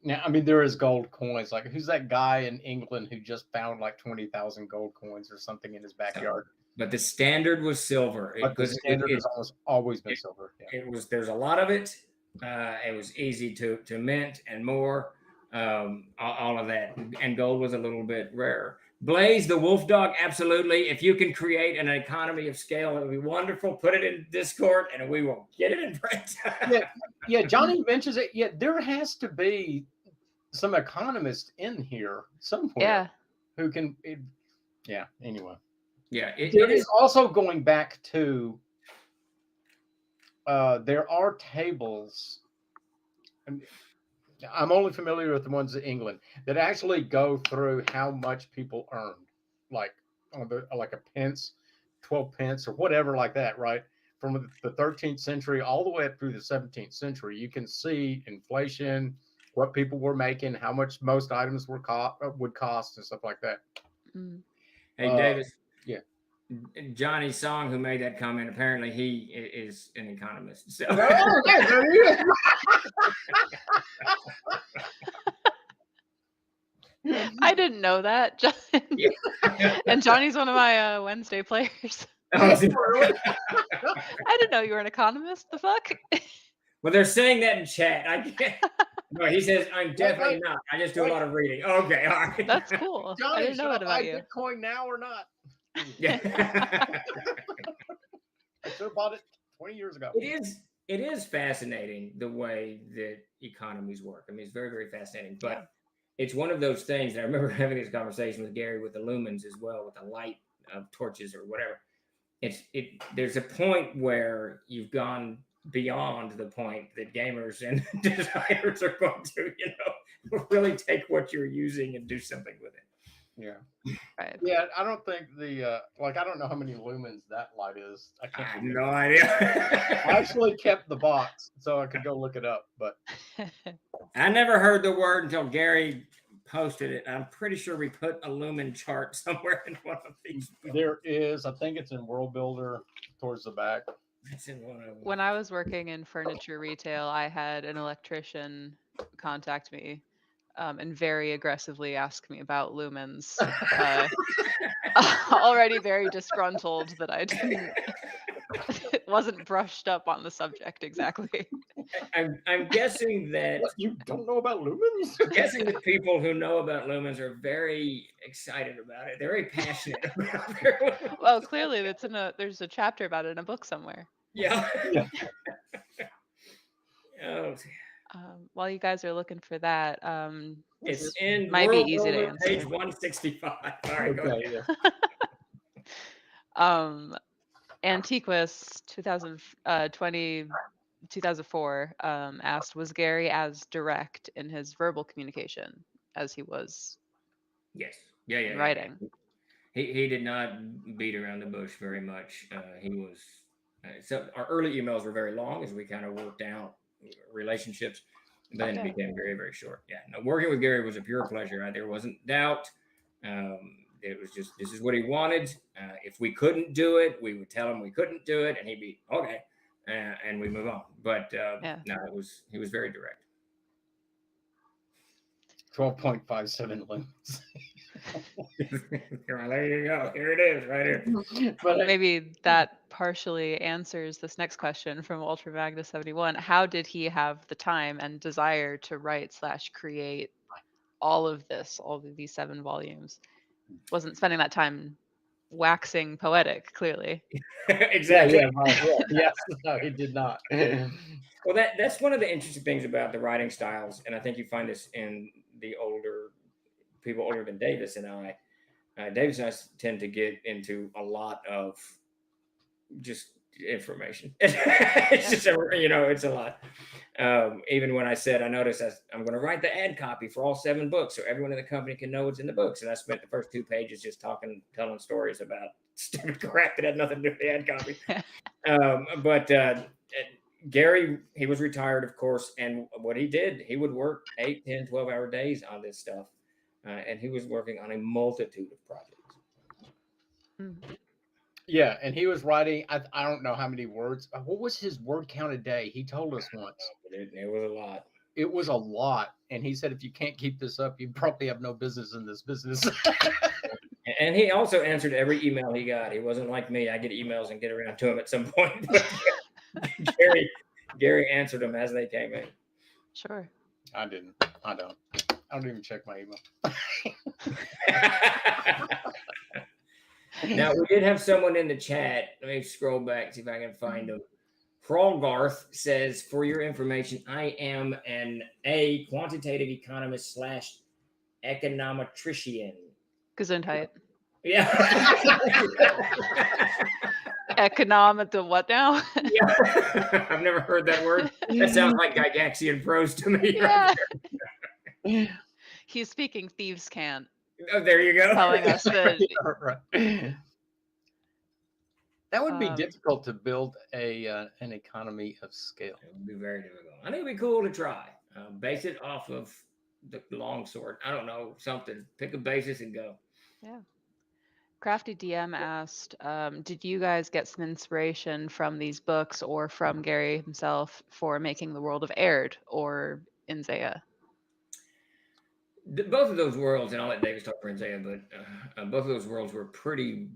Now, I mean, there is gold coins. Like, who's that guy in England who just found like 20,000 gold coins or something in his backyard? But the standard was silver. But the standard has always been silver. Yeah. It was. There's a lot of it. It was easy to mint and more. All of that, and gold was a little bit rarer. Blaze the Wolf Dog, absolutely. If you can create an economy of scale, it would be wonderful. Put it in Discord, and we will get it in print. Yeah. Johnny mentions it. Yeah, there has to be some economist in here somewhere. Yeah. Who can? Yeah. Anyway. Yeah. It is also going back to. There are tables. I'm only familiar with the ones in England that actually go through how much people earned, like like a pence, 12 pence, or whatever like that, right? From the 13th century all the way up through the 17th century, you can see inflation, what people were making, how much most items would cost, and stuff like that. Mm. Hey, Davis. Yeah. Johnny Song, who made that comment, apparently he is an economist. So. I didn't know that. Yeah. And Johnny's one of my Wednesday players. Oh, I didn't know you were an economist. The fuck? Well, they're saying that in chat. I can't. No, he says I'm definitely not. I just do a lot of reading. Okay, all right. That's cool. Johnny, I didn't know that should I buy about you. Bitcoin now or not? Yeah. I should have bought it 20 years ago. It is fascinating the way that economies work. I mean, it's very, very fascinating. But it's one of those things. And I remember having this conversation with Gary with the lumens as well, with the light of torches or whatever. There's a point where you've gone beyond the point that gamers and designers are going to, really take what you're using and do something with it. Yeah. Right. Yeah, I don't think I don't know how many lumens that light is. I have no idea. I actually kept the box so I could go look it up, but I never heard the word until Gary posted it. I'm pretty sure we put a lumen chart somewhere in one of these. There is. I think it's in World Builder towards the back. It's in one of them. When I was working in furniture retail, I had an electrician contact me and very aggressively ask me about lumens. Already very disgruntled that I wasn't brushed up on the subject exactly. I'm guessing that You don't know about lumens? I'm guessing that people who know about lumens are very excited about it. They're very passionate about it. Well, clearly there's a chapter about it in a book somewhere. Yeah. Yeah. Oh, While you guys are looking for that, it's in might be World easy to Builder, answer. page 165. All right, go ahead. Antiquus 2004 asked, was Gary as direct in his verbal communication as he was Yes. Yeah. in writing? He did not beat around the bush very much. He was. So our early emails were very long as we kind of worked out relationships. But then it became very, very short. Yeah. No, working with Gary was a pure pleasure. There wasn't doubt. It was just, this is what he wanted. If we couldn't do it, we would tell him we couldn't do it, and he'd be okay, and we move on. But no, he was very direct. 12.57 lumens. There you go. Here it is, right here. But maybe that partially answers this next question from Ultra Magnus 71. How did he have the time and desire to write/create all of these 7 volumes? Wasn't spending that time waxing poetic, clearly. Exactly. Yes, no, he did not. Well, that's one of the interesting things about the writing styles, and I think you find this in the people older than Davis and I. Davis and I tend to get into a lot of just information. It's just it's a lot. Even when I said I noticed I'm going to write the ad copy for all 7 books so everyone in the company can know what's in the books, and I spent the first 2 pages just telling stories about stupid crap that had nothing to do with the ad copy. But Gary, he was retired, of course, and what he did, he would work 8, 10, 12-hour days on this stuff, and he was working on a multitude of projects. Yeah, and he was writing, I don't know how many words. What was his word count a day? He told us once. It was a lot. It was a lot. And he said, if you can't keep this up, you probably have no business in this business. And he also answered every email he got. He wasn't like me. I get emails and get around to them at some point. But Gary answered them as they came in. Sure. I didn't. I don't even check my email. Now, we did have someone in the chat. Let me scroll back, see if I can find them. Frolgarth says, for your information, I am an quantitative economist / econometrician. Gesundheit. Yeah. Economic to what now? Yeah. I've never heard that word. That sounds like Gygaxian prose to me. Yeah. Right. He's speaking thieves' cant. Oh, there you go. Telling us that that would be difficult to build an economy of scale. It would be very difficult. I think it'd be cool to try. Base it off of the longsword. I don't know, something. Pick a basis and go. Yeah. Crafty DM asked, did you guys get some inspiration from these books or from Gary himself for making the world of Aird or Inzea? Both of those worlds, and I'll let Davis talk for Inzea, but both of those worlds were pretty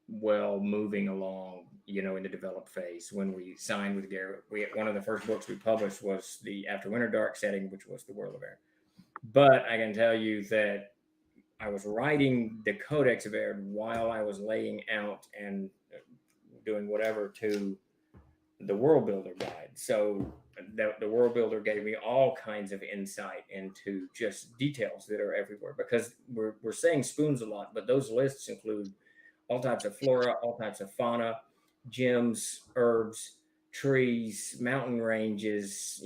well moving along, in the develop phase. When we signed with Gary, one of the first books we published was the After Winter Dark setting, which was the world of Aird. But I can tell you that I was writing the Codex of Aird while I was laying out and doing whatever to the World Builder guide. So the World Builder gave me all kinds of insight into just details that are everywhere, because we're saying spoons a lot, but those lists include all types of flora, all types of fauna, gems, herbs, trees, mountain ranges,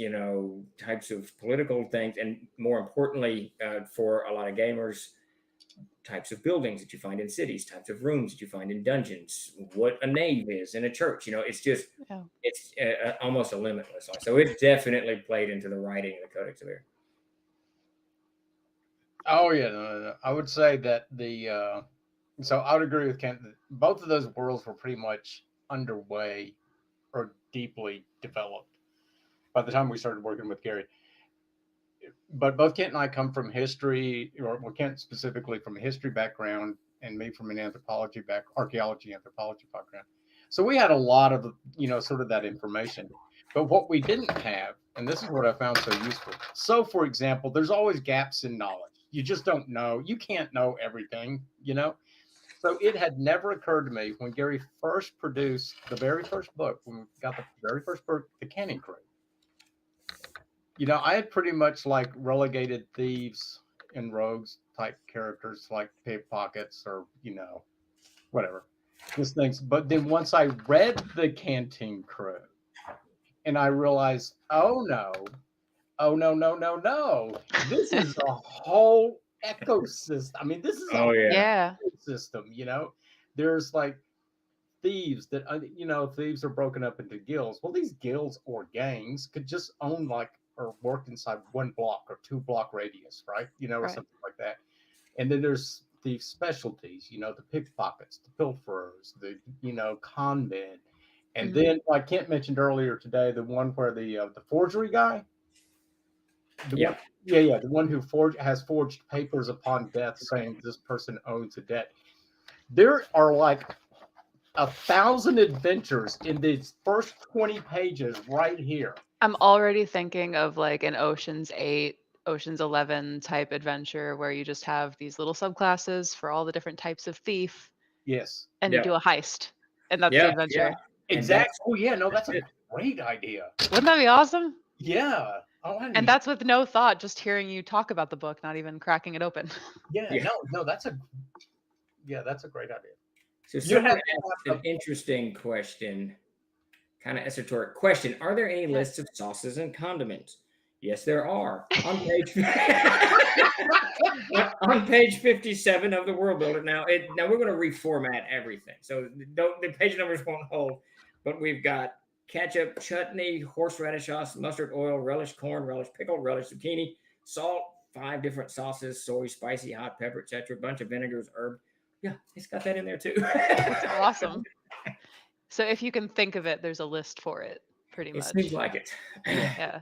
types of political things, and more importantly, for a lot of gamers, types of buildings that you find in cities, types of rooms that you find in dungeons, what a nave is in a church. It's just, it's almost a limitless. So it definitely played into the writing of the Codex of Aird. Oh, yeah. No. I would say that so I would agree with Kent. Both of those worlds were pretty much underway or deeply developed by the time we started working with Gary. But both Kent and I come from history, or Kent specifically from a history background, and me from an archaeology, anthropology background. So we had a lot of, sort of that information. But what we didn't have, and this is what I found so useful. So, for example, there's always gaps in knowledge. You just don't know. You can't know everything, So it had never occurred to me when Gary first produced the very first book, when we got the very first book, The Canning Crew. I had pretty much relegated thieves and rogues type characters like pickpockets or, whatever, just things. But then once I read The Canting Crew and I realized, oh no, this is a whole ecosystem. I mean, this is a system, there's thieves that, thieves are broken up into guilds. Well, these guilds or gangs could just own or work inside 1 block or 2 block radius, right? Or something like that. And then there's the specialties, the pickpockets, the pilferers, the, con men. And then, like Kent mentioned earlier today, the one where the forgery guy. The one who has forged papers upon death saying this person owns a debt. There are 1,000 adventures in these first 20 pages right here. I'm already thinking of an Ocean's 8, Ocean's 11 type adventure where you just have these little subclasses for all the different types of thief. Yes. And you do a heist. And that's the adventure. Yeah. Exactly. Oh, yeah. No, that's a great idea. Wouldn't that be awesome? Yeah. And that's with no thought, just hearing you talk about the book, not even cracking it open. Yeah. No, that's a great idea. So someone asked an interesting question. kind of esoteric question. Are there any lists of sauces and condiments? Yes, there are. On page on page 57 of the World Builder. Now we're going to reformat everything, so the page numbers won't hold. But we've got ketchup, chutney, horseradish sauce, mustard oil, relish corn, relish pickle, relish zucchini, salt, 5 different sauces: soy, spicy, hot, pepper, etc. A bunch of vinegars, herb. Yeah, it's got that in there too. That's awesome. So if you can think of it, there's a list for it, pretty much. It seems like it. Yeah.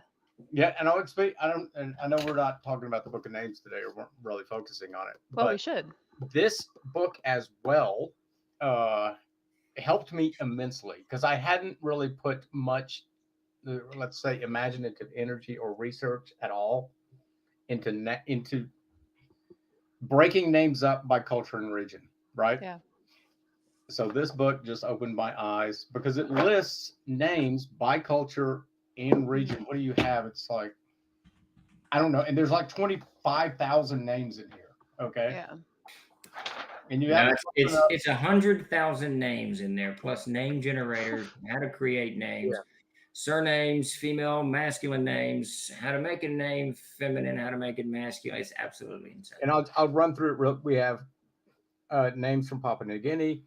Yeah, and I know we're not talking about the book of names today, or weren't really focusing on it. Well, but we should. this book as well helped me immensely because I hadn't really put much, let's say, imaginative energy or research at all into breaking names up by culture and region, right? Yeah. So this book just opened my eyes because it lists names by culture and region. What do you have? It's like, I don't know. And there's like 25,000 names in here. Okay. Yeah. And you No, have it's 100,000 names in there, plus name generators, how to create names, surnames, female, masculine names, how to make a name feminine, how to make it masculine. It's absolutely insane. And I'll run through it. We have names from Papua New Guinea,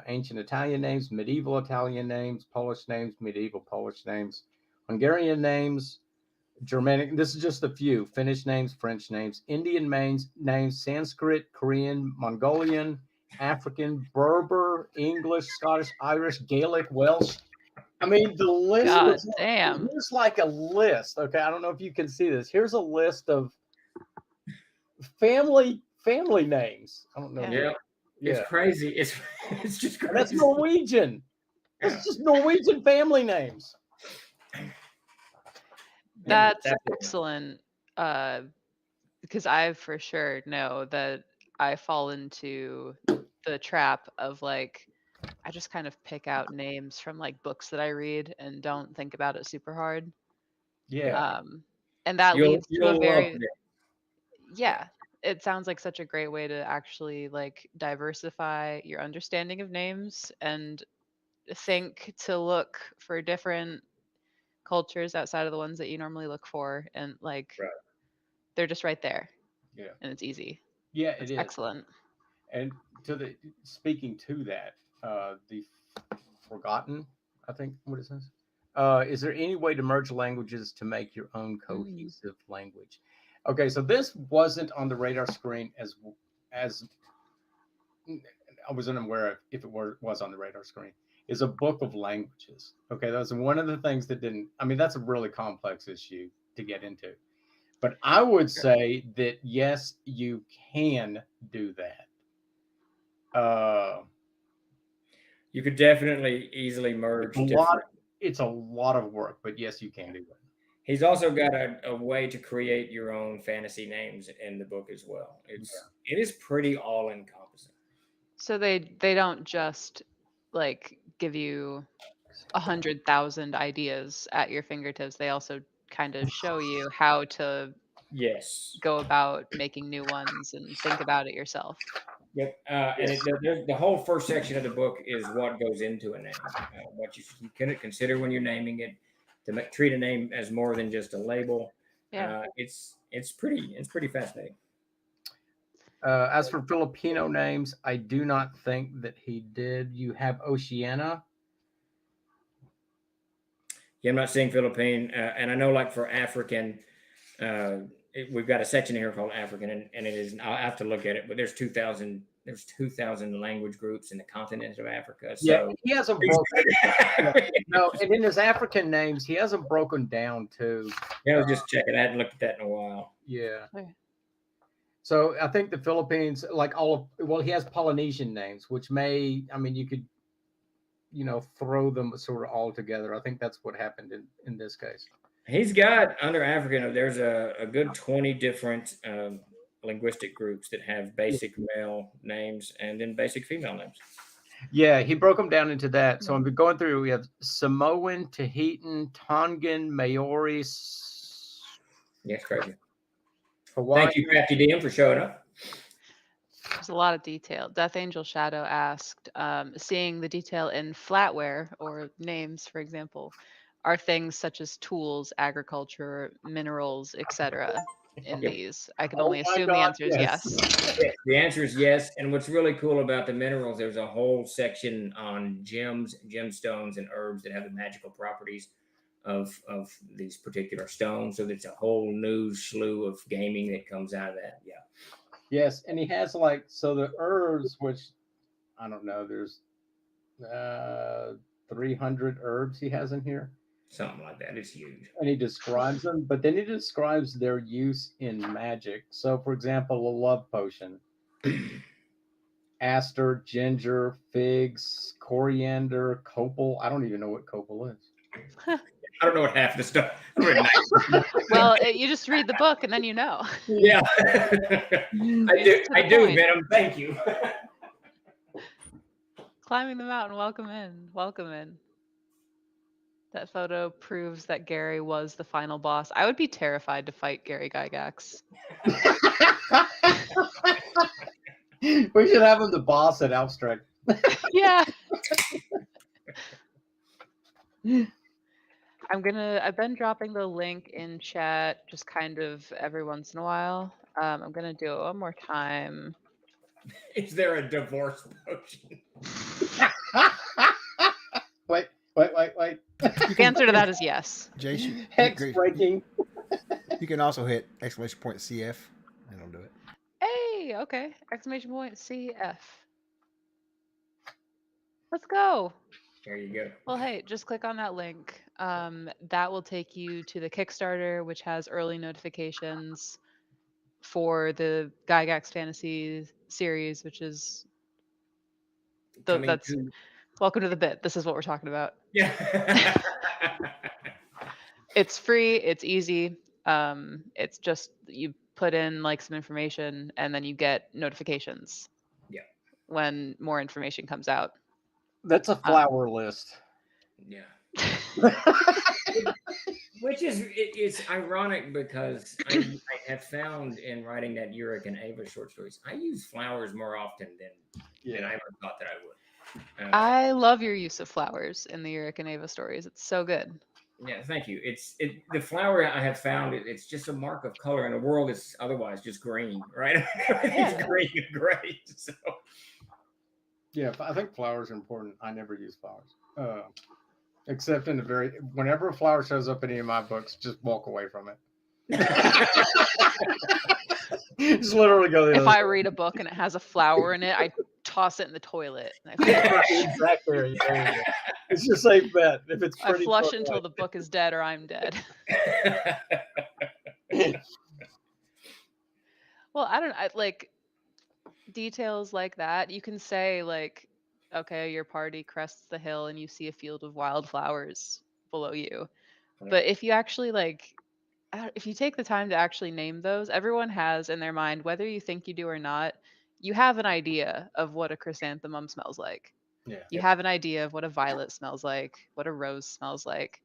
ancient Italian names, medieval Italian names, Polish names, medieval Polish names, Hungarian names, Germanic. This is just a few. Finnish names, French names, Indian names, Sanskrit, Korean, Mongolian, African, Berber, English, Scottish, Irish, Gaelic, Welsh. I mean, the list God is damn. Here's like a list. Okay, I don't know if you can see this. Here's a list of family names. I don't know. Yeah. It's crazy. It's just crazy. And that's Norwegian. It's just Norwegian family names. That's excellent. Because I for sure know that I fall into the trap of like, I just kind of pick out names from like books that I read and don't think about it super hard. Yeah. And that leads to a very, love yeah, it sounds like such a great way to actually like diversify your understanding of names and think to look for different cultures outside of the ones that you normally look for, and like they're just right there. Yeah. And it's easy. Yeah, It's it is. excellent. And speaking to that, the forgotten, I think what it says. Is there any way to merge languages to make your own cohesive language? Okay, so this wasn't on the radar screen as I was unaware of if it was on the radar screen. Is a book of languages. Okay, that's one of the things that didn't. I mean, that's a really complex issue to get into. But I would say that yes, you can do that. You could definitely easily merge. It's a lot of work, but yes, you can do that. He's also got a way to create your own fantasy names in the book as well. It is pretty all encompassing. So they don't just like give you 100,000 ideas at your fingertips. They also kind of show you how to go about making new ones and think about it yourself. Yep. And the whole first section of the book is what goes into a name, what you can consider when you're naming it, to treat a name as more than just a label. Yeah. It's pretty fascinating. As for Filipino names, I do not think that he did. You have Oceania. Yeah, I'm not seeing Philippine, and I know like for African, we've got a section here called African, and it is. I'll have to look at it, but there's 2,000 language groups in the continent of Africa. So yeah, he hasn't broken. No, and in his African names, he hasn't broken down to. Yeah, I was just checking. I hadn't looked at that in a while. Yeah. Okay. So I think the Philippines, like he has Polynesian names, which you could, throw them sort of all together. I think that's what happened in this case. He's got under African, there's a good 20 different linguistic groups that have basic male names and then basic female names. Yeah, he broke them down into that. So I'm going through. We have Samoan, Tahitian, Tongan, Maori. Yeah, it's crazy. Hawaii. Thank you, Crafty DM, for showing up. There's a lot of detail. Death Angel Shadow asked, seeing the detail in flatware or names, for example, are things such as tools, agriculture, minerals, etc. in Yep. these? I can Oh only my assume the God, answer is yes. Yes, the answer is yes. And what's really cool about the minerals, there's a whole section on gems, gemstones, and herbs that have the magical properties of these particular stones. So there's a whole new slew of gaming that comes out of that. Yeah. Yes, and he has like so the herbs, which I don't know. There's 300 herbs he has in here, Something like that. It's huge. and he describes them. But then he describes their use in magic. So, for example, a love potion: aster, ginger, figs, coriander, copal. I don't even know what copal is. I don't know what half the stuff. Well, you just read the book and then you know. Yeah. I do. I do, point. Venom. Thank you. Climbing the mountain, welcome in. Welcome in. That photo proves that Gary was the final boss. I would be terrified to fight Gary Gygax. We should have him the boss at Abstract. Yeah. I've been dropping the link in chat just kind of every once in a while. I'm gonna do it one more time. Is there a divorce potion? Wait. The answer to that is yes. Jason, Hex breaking. You can also hit exclamation point CF. That'll do it. Hey, okay. Exclamation point CF. Let's go. There you go. Well, hey, just click on that link. That will take you to the Kickstarter, which has early notifications for the Gygax Fantasy series, which is welcome to the bit. This is what we're talking about. Yeah. It's free. It's easy. It's just you put in like some information and then you get notifications. Yeah. When more information comes out. That's a flower list. Yeah. Which is it's ironic because I have found in writing that Uric and Ava short stories, I use flowers more often than I ever thought that I would. I love your use of flowers in the Uric and Ava stories. It's so good. Yeah, thank you. The flower I have found it's just a mark of color, and the world is otherwise just green, right? Everything's green and gray. So yeah, I think flowers are important. I never use flowers. Except whenever a flower shows up in any of my books, just walk away from it. Just literally go the If other I way. read a book and it has a flower in it, I toss it in the toilet. And I Exactly. There you go. It's your safe bet. If it's pretty, I flush until the book is dead or I'm dead. Well, I like details like that. You can say like, okay, your party crests the hill and you see a field of wildflowers below you. But if you actually if you take the time to actually name those, everyone has in their mind, whether you think you do or not, you have an idea of what a chrysanthemum smells like. Yeah. You have an idea of what a violet smells like, what a rose smells like.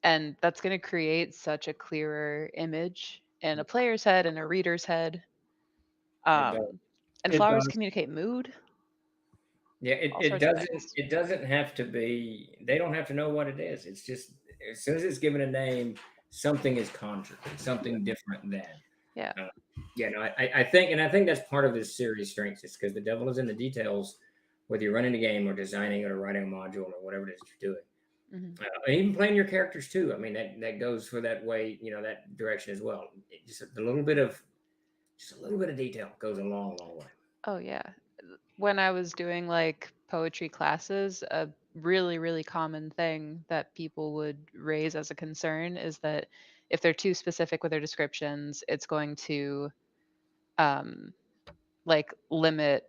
And that's going to create such a clearer image in a player's head and a reader's head. And flowers communicate mood. Yeah, it doesn't have to be, they don't have to know what it is. It's just as soon as it's given a name, something is conjured, something different than. Yeah. I think that's part of this series' strength is because the devil is in the details, whether you're running a game or designing it or writing a module or whatever it is you're doing. Mm-hmm. Even playing your characters too. I mean, that goes for that way, that direction as well. Just a little bit of detail goes a long, long way. Oh yeah. When I was doing like poetry classes, a really, really common thing that people would raise as a concern is that if they're too specific with their descriptions, it's going to like limit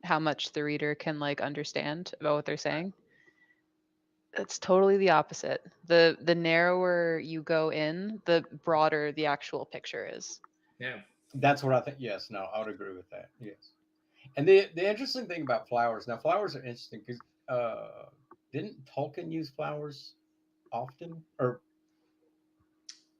how much the reader can like understand about what they're saying. It's totally the opposite. The narrower you go in, the broader the actual picture is. Yeah. That's what I think. Yes, no, I would agree with that. Yes. And the interesting thing about flowers, now flowers are interesting because didn't Tolkien use flowers often? Or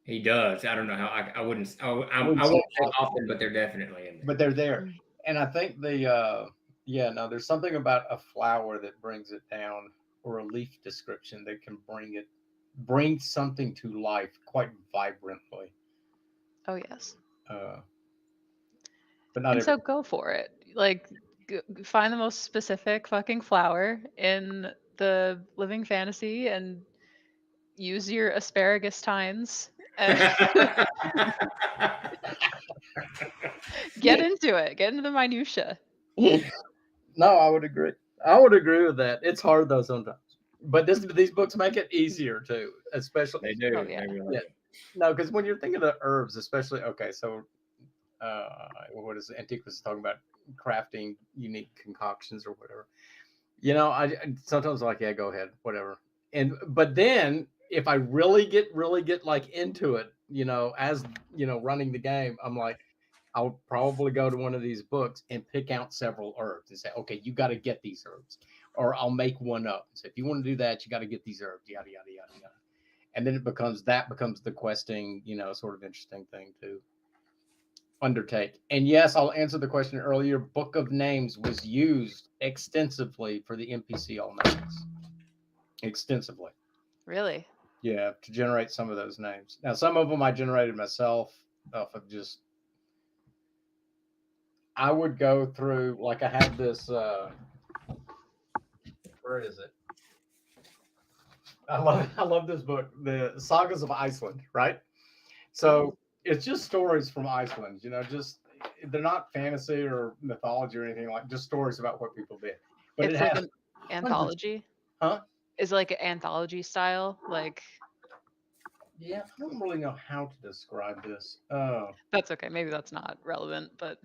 he does. I don't know how I won't say often, but they're definitely in there. But they're there. And I think there's something about a flower that brings it down, or a leaf description that can bring something to life quite vibrantly. Oh yes. But not And every. so go for it. Like find the most specific fucking flower in the living fantasy and use your asparagus tines and get into it. Get into the minutia. No, I would agree. I would agree with that. It's hard though sometimes, but these books make it easier too, especially. They do. Oh, yeah. They really Yeah. do. No, because when you're thinking of herbs, especially, okay, so what is Antiquus talking about, crafting unique concoctions or whatever. I sometimes like, yeah, go ahead, whatever. But then if I really get like into it, as running the game, I'm like, I'll probably go to one of these books and pick out several herbs and say, okay, you got to get these herbs, or I'll make one up. So if you want to do that, you got to get these herbs, yada yada yada yada. And then it becomes the questing, sort of interesting thing to undertake. And yes, I'll answer the question earlier. Book of Names was used extensively for the NPC all names. Extensively. Really? Yeah, to generate some of those names. Now, some of them I generated myself off of just. I would go through, like, I have this. Where is it? I love this book, The Sagas of Iceland, right? So it's just stories from Iceland, just they're not fantasy or mythology or anything, like just stories about what people did. But It's it like has an anthology. Huh? Is it like an anthology style? Like Yeah, I don't really know how to describe this. that's okay. Maybe that's not relevant, but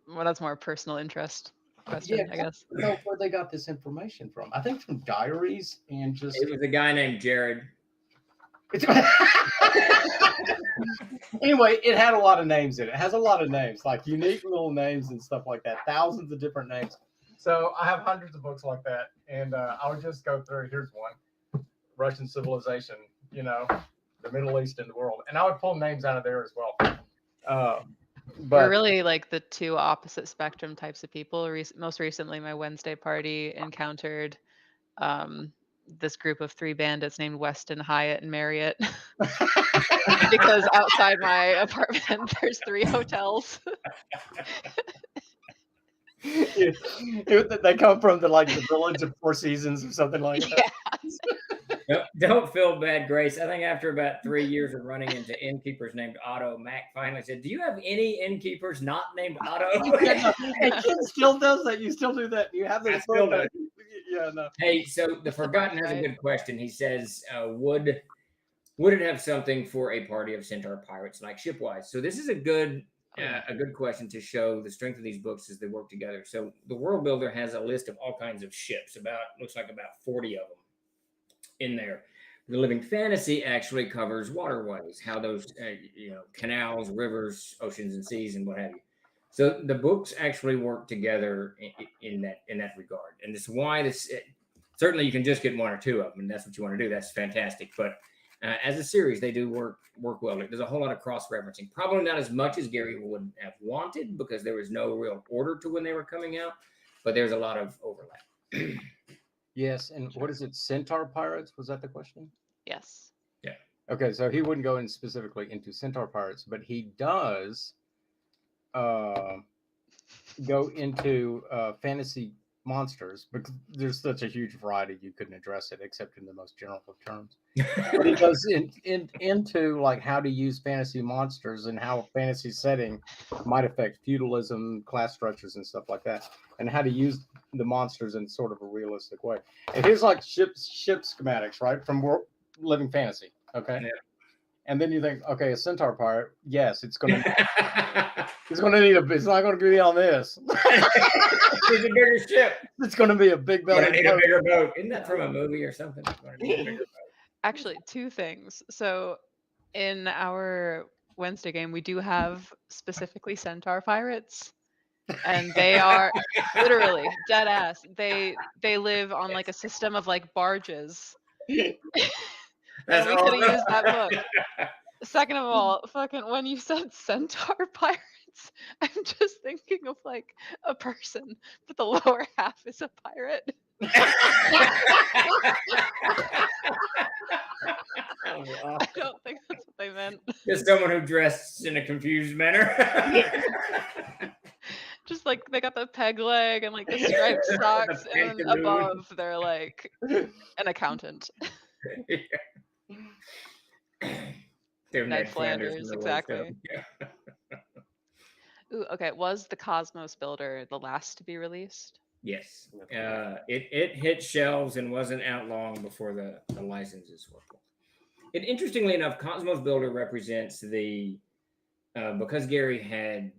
well, that's more a personal interest question, Yeah, I guess. I don't know where they got this information from. I think from diaries and just. It was a guy named Jared. Anyway, it had a lot of names in it. It has a lot of names, like unique little names and stuff like that. Thousands of different names. So I have hundreds of books like that, and I would just go through. Here's one: Russian civilization. The Middle East and the world, and I would pull names out of there as well. But we're really like the two opposite spectrum types of people. Most recently, my Wednesday party encountered this group of 3 bandits named Weston, Hyatt, and Marriott. Because outside my apartment, there's 3 hotels. They come from the village of Four Seasons or something like that. Don't feel bad, Grace. I think after about 3 years of running into innkeepers named Otto, Mac finally said, "Do you have any innkeepers not named Otto?" And Ken still does that. You still do that. You have this. Still do. Yeah, no. Hey, so the Forgotten has a good question. He says, "Would it have something for a party of centaur pirates like Shipwise?" So this is a good question to show the strength of these books as they work together. So the World Builder has a list of all kinds of ships, looks like about 40 of them in there. The Living Fantasy actually covers waterways, how those canals, rivers, oceans, and seas, and what have you. So the books actually work together in that regard, and it's why certainly you can just get 1 or 2 of them, and that's what you want to do. That's fantastic, but as a series, they do work well. There's a whole lot of cross-referencing. Probably not as much as Gary would have wanted, because there was no real order to when they were coming out, but there's a lot of overlap. Yes, and what is it? Centaur pirates? Was that the question? Yes. Yeah. Okay, so he wouldn't go in specifically into centaur pirates, but he does go into fantasy monsters, because there's such a huge variety you couldn't address it except in the most general of terms. But he goes into like how to use fantasy monsters and how a fantasy setting might affect feudalism, class structures, and stuff like that, and how to use the monsters in sort of a realistic way. And here's like ship schematics, right, from Living Fantasy. Okay. Yeah. And then you think, okay, a centaur pirate, yes, it's going to it's not going to be on this. It's a bigger ship. It's going to be a big belly. A bigger boat. Isn't that from a movie or something? Actually, 2 things. So in our Wednesday game, we do have specifically centaur pirates, and they are literally dead ass. They live on like a system of like barges. And we could have used that book. Second of all, fucking when you said centaur pirates, words. I'm just thinking of like a person, but the lower half is a pirate. I don't think that's what they meant. Just someone who dressed in a confused manner. Just like they got the peg leg and like the striped socks, and then above they're like an accountant. They're Ned Flanders, exactly. Yeah. Ooh, okay. Was the Cosmos Builder the last to be released? Yes. It hit shelves and wasn't out long before the licenses were pulled. And interestingly enough, Cosmos Builder represents the because Gary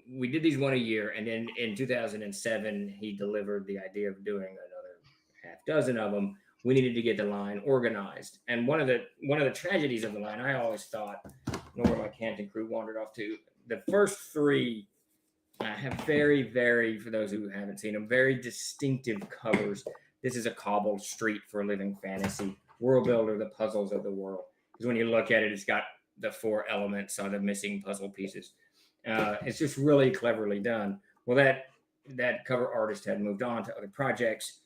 we did these one a year, and then in 2007 he delivered the idea of doing another half dozen of them. We needed to get the line organized, and one of the tragedies of the line, I always thought, where my Canton crew wandered off to, the first three have very, very, for those who haven't seen them, very distinctive covers. This is a cobbled street for living fantasy. World Builder, the puzzles of the world. Because when you look at it, it's got the 4 elements on the missing puzzle pieces. It's just really cleverly done. Well, that cover artist had moved on to other projects.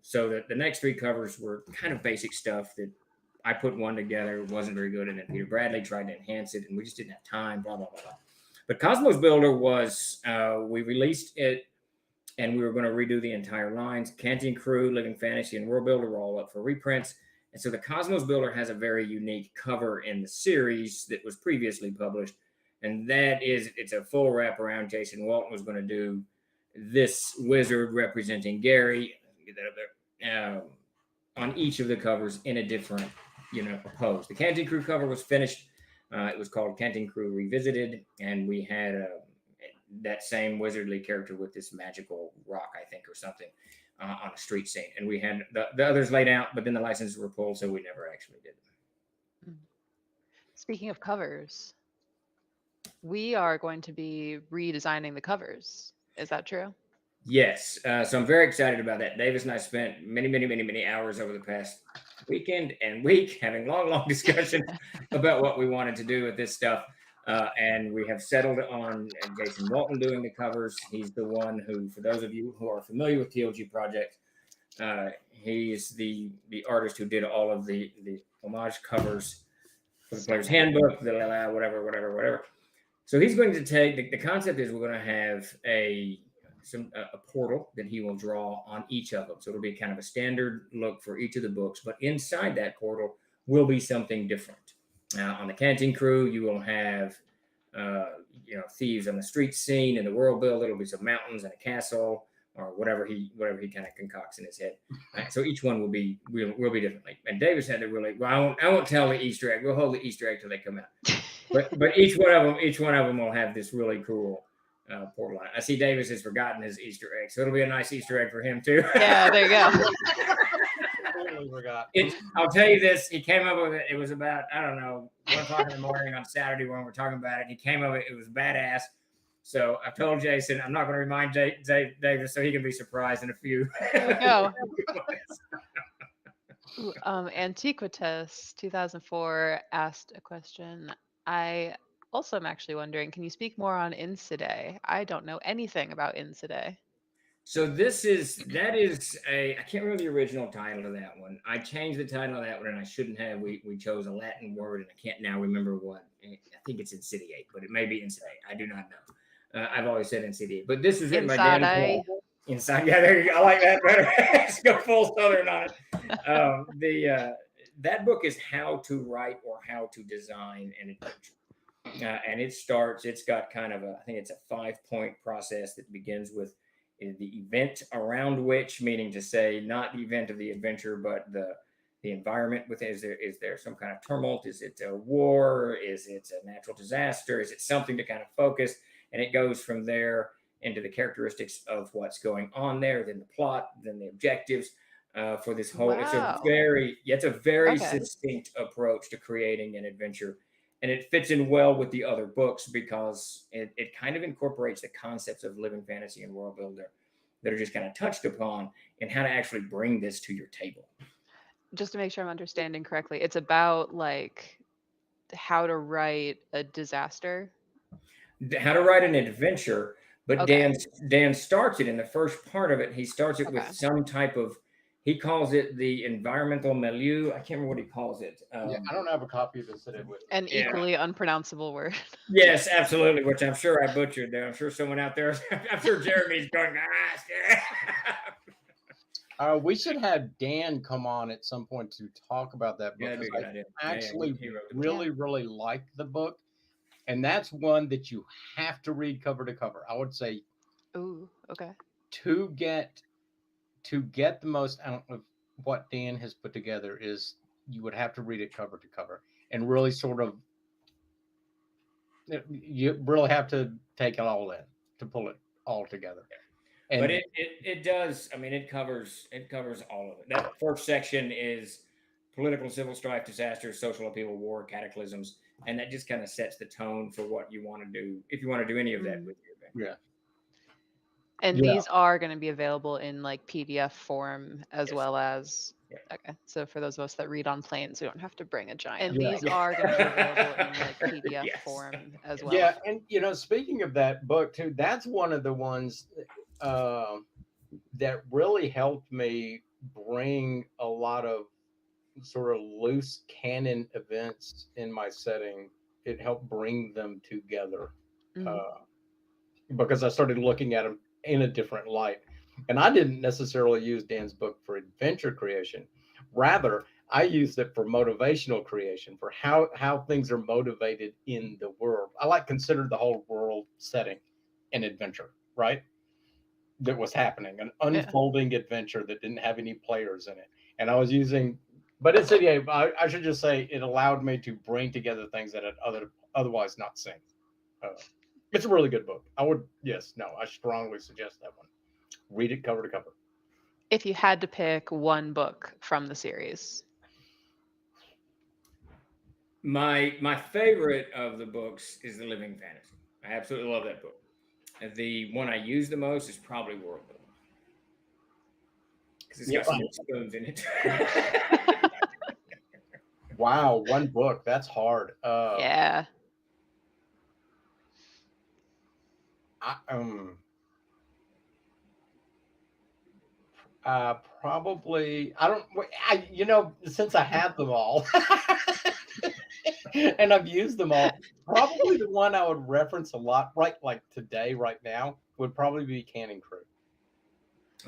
So that the next 3 covers were kind of basic stuff that I put one together. It wasn't very good. And then Peter Bradley tried to enhance it, and we just didn't have time, blah, blah, blah, blah. But Cosmos Builder was, we released it, and we were going to redo the entire lines. Canton Crew, Living Fantasy, and World Builder were all up for reprints. And so the Cosmos Builder has a very unique cover in the series that was previously published. And that is, it's a full wraparound. Jason Walton was going to do this wizard representing Gary on each of the covers in a different, pose. The Canton Crew cover was finished. It was called Canton Crew Revisited, and we had that same wizardly character with this magical rock, I think, or something, on a street scene. And we had the others laid out, but then the licenses were pulled, so we never actually did them. Speaking of covers, we are going to be redesigning the covers. Is that true? Yes. So I'm very excited about that. Davis and I spent many, many, many, many hours over the past weekend and week having long discussions about what we wanted to do with this stuff. And we have settled on Jason Walton doing the covers. He's the one who, for those of you who are familiar with TLG Project, he is the artist who did all of the homage covers for the Player's Handbook, whatever. So he's going to take, the concept is we're going to have a portal that he will draw on each of them. So it'll be kind of a standard look for each of the books, but inside that portal will be something different. On the Canton Crew, you will have, thieves on the street scene. In the World Build, it'll be some mountains and a castle, or whatever he kind of concocts in his head. So each one will be differently. And Davis had to really, well, I won't tell the Easter egg. We'll hold the Easter egg till they come out. But each one of them will have this really cool portal line. I see Davis has forgotten his Easter egg, so it'll be a nice Easter egg for him too. Yeah, there you go. Completely forgot. I'll tell you this. He came up with it. It was about, I don't know, 1 o'clock in the morning on Saturday when we're talking about it. He came up with it. It was badass. So I told Jason I'm not going to remind Davis so he can be surprised in a few. There we go. Ooh, Antiquitas 2004 asked a question. I also am actually wondering, can you speak more on Insiday? I don't know anything about Insiday. So that is I can't remember the original title of that one. I changed the title of that one, and I shouldn't have. We chose a Latin word, and I can't now remember what. I think it's Insidiate, but it may be Insidiate. I do not know. I've always said Insidiate, but this was written by Dan Paul. Inside, yeah, there you go. I like that better. Let's go full Southern on it. That book is how to write or how to design an adventure, and it's got kind of I think it's a 5-point process that begins with the event around which, meaning to say not the event of the adventure, but the environment with it. Is there some kind of tumult? Is it a war? Is it a natural disaster? Is it something to kind of focus? And it goes from there into the characteristics of what's going on there, then the plot, then the objectives for this whole. Wow. It's a very succinct approach to creating an adventure. And it fits in well with the other books because it kind of incorporates the concepts of living fantasy and world builder that are just kind of touched upon and how to actually bring this to your table. Just to make sure I'm understanding correctly, it's about like how to write a disaster. how to write an adventure. But Okay. Dan starts it in the first part of it. He starts it Okay. with some type of, he calls it the environmental milieu. I can't remember what he calls it. Yeah, I don't have a copy of this today with me. An Yeah. equally unpronounceable word. Yes, absolutely. Which I'm sure I butchered there. I'm sure someone out there, I'm sure Jeremy's going, We should have Dan come on at some point to talk about that book. Yeah, that'd be a good idea. I actually he wrote the book. really like the book, and that's one that you have to read cover to cover. I would say Ooh, okay. to get the most out of what Dan has put together is you would have to read it cover to cover and really sort of you really have to take it all in to pull it all together. And But it does. I mean, it covers all of it. That first section is political, civil strife, disasters, social upheaval, war, cataclysms, and that just kind of sets the tone for what you want to do if you want to do any of that with your event. yeah. And Yeah. these are going to be available in like PDF form as Yes. well as. Yeah. Okay, so for those of us that read on planes, we don't have to bring a giant. And Yeah. these are going to be available in like PDF Yes. form as well. Yeah, and speaking of that book too, that's one of the ones that really helped me bring a lot of sort of loose canon events in my setting. It helped bring them together because I started looking at them in a different light. And I didn't necessarily use Dan's book for adventure creation. Rather, I used it for motivational creation, for how things are motivated in the world. I like considered the whole world setting an adventure, right? That was happening, an unfolding adventure that didn't have any players in it. And I was using, but it's I should just say it allowed me to bring together things that I'd otherwise not seen. It's a really good book. I strongly suggest that one. Read it cover to cover. If you had to pick one book from the series. My favorite of the books is The Living Fantasy. I absolutely love that book. The one I use the most is probably World Building because it's got some spoons in it. Wow, one book. That's hard. Yeah. Probably since I have them all and I've used them all, probably the one I would reference a lot right now would probably be Canning Crew.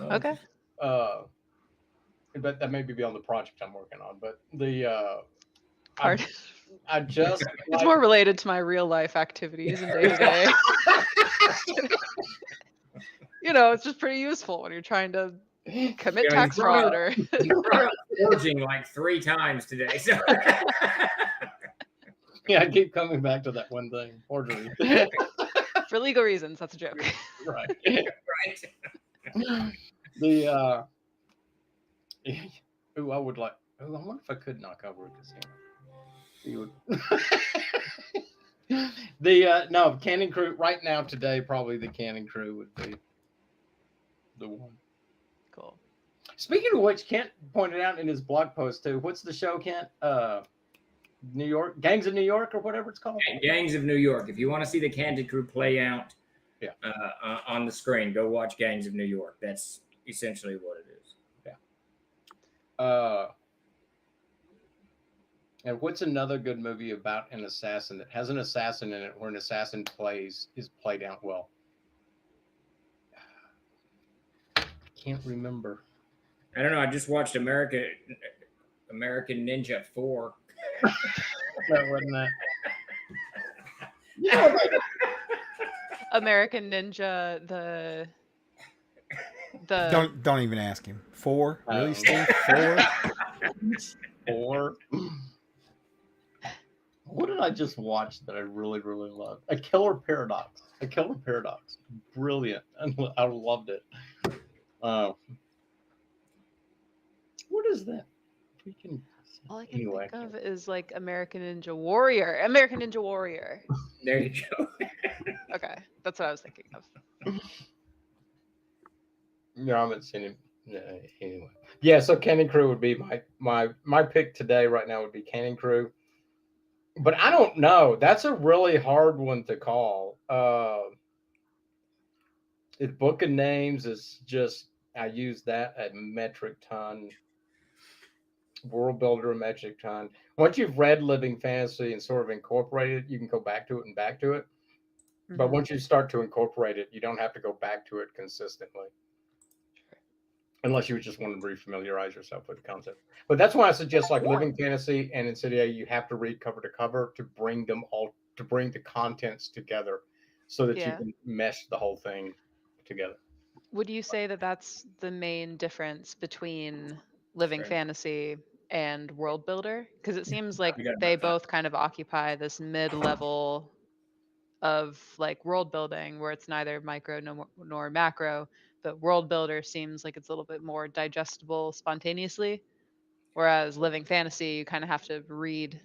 Okay. But that may be on the project I'm working on, but the Card. I just it's more related to my real life activities and day to day. It's just pretty useful when you're trying to commit tax fraud or you brought up forging like 3 times today. So yeah, I keep coming back to that one thing, forgery. For legal reasons. That's a joke. Right. right. The I wonder if I could knock over a casino. No, Canning Crew right now today, probably the Canning Crew would be the one. Cool. Speaking of which, Kent pointed out in his blog post too. What's the show, Kent? New York, Gangs of New York, or whatever it's called. Gangs of New York. If you want to see the Canning Crew play out, on the screen, go watch Gangs of New York. That's essentially what it is. Yeah. And what's another good movie about an assassin that has an assassin in it, where an assassin is played out well? Can't remember. I don't know. I just watched American Ninja 4. That wasn't that. American Ninja, the Don't even ask him. 4? Really, Steve? 4? 4. What did I just watch that I really, really loved? A Killer Paradox. Brilliant. I loved it. What is that? all I can think of is like American Ninja Warrior. American Ninja Warrior. There you go. Okay, that's what I was thinking of. No, I haven't seen him. Anyway. Yeah, so Canning Crew would be my pick today. Right now would be Canning Crew. But I don't know. That's a really hard one to call. The book of names is just, I use that at metric ton. World Builder, a metric ton. Once you've read Living Fantasy and sort of incorporated it, you can go back to it and back to it. But once you start to incorporate it, you don't have to go back to it consistently. Unless you just want to refamiliarize yourself with the concept. But that's why I suggest like Living Fantasy and Insidia, you have to read cover to cover to bring them all, to bring the contents together so that you can mesh the whole thing together. Would you say that that's the main difference between Living Fantasy and World Builder? Because it seems like they both kind of occupy this mid-level of like world building where it's neither micro nor macro, but World Builder seems like it's a little bit more digestible spontaneously, whereas Living Fantasy you kind of have to read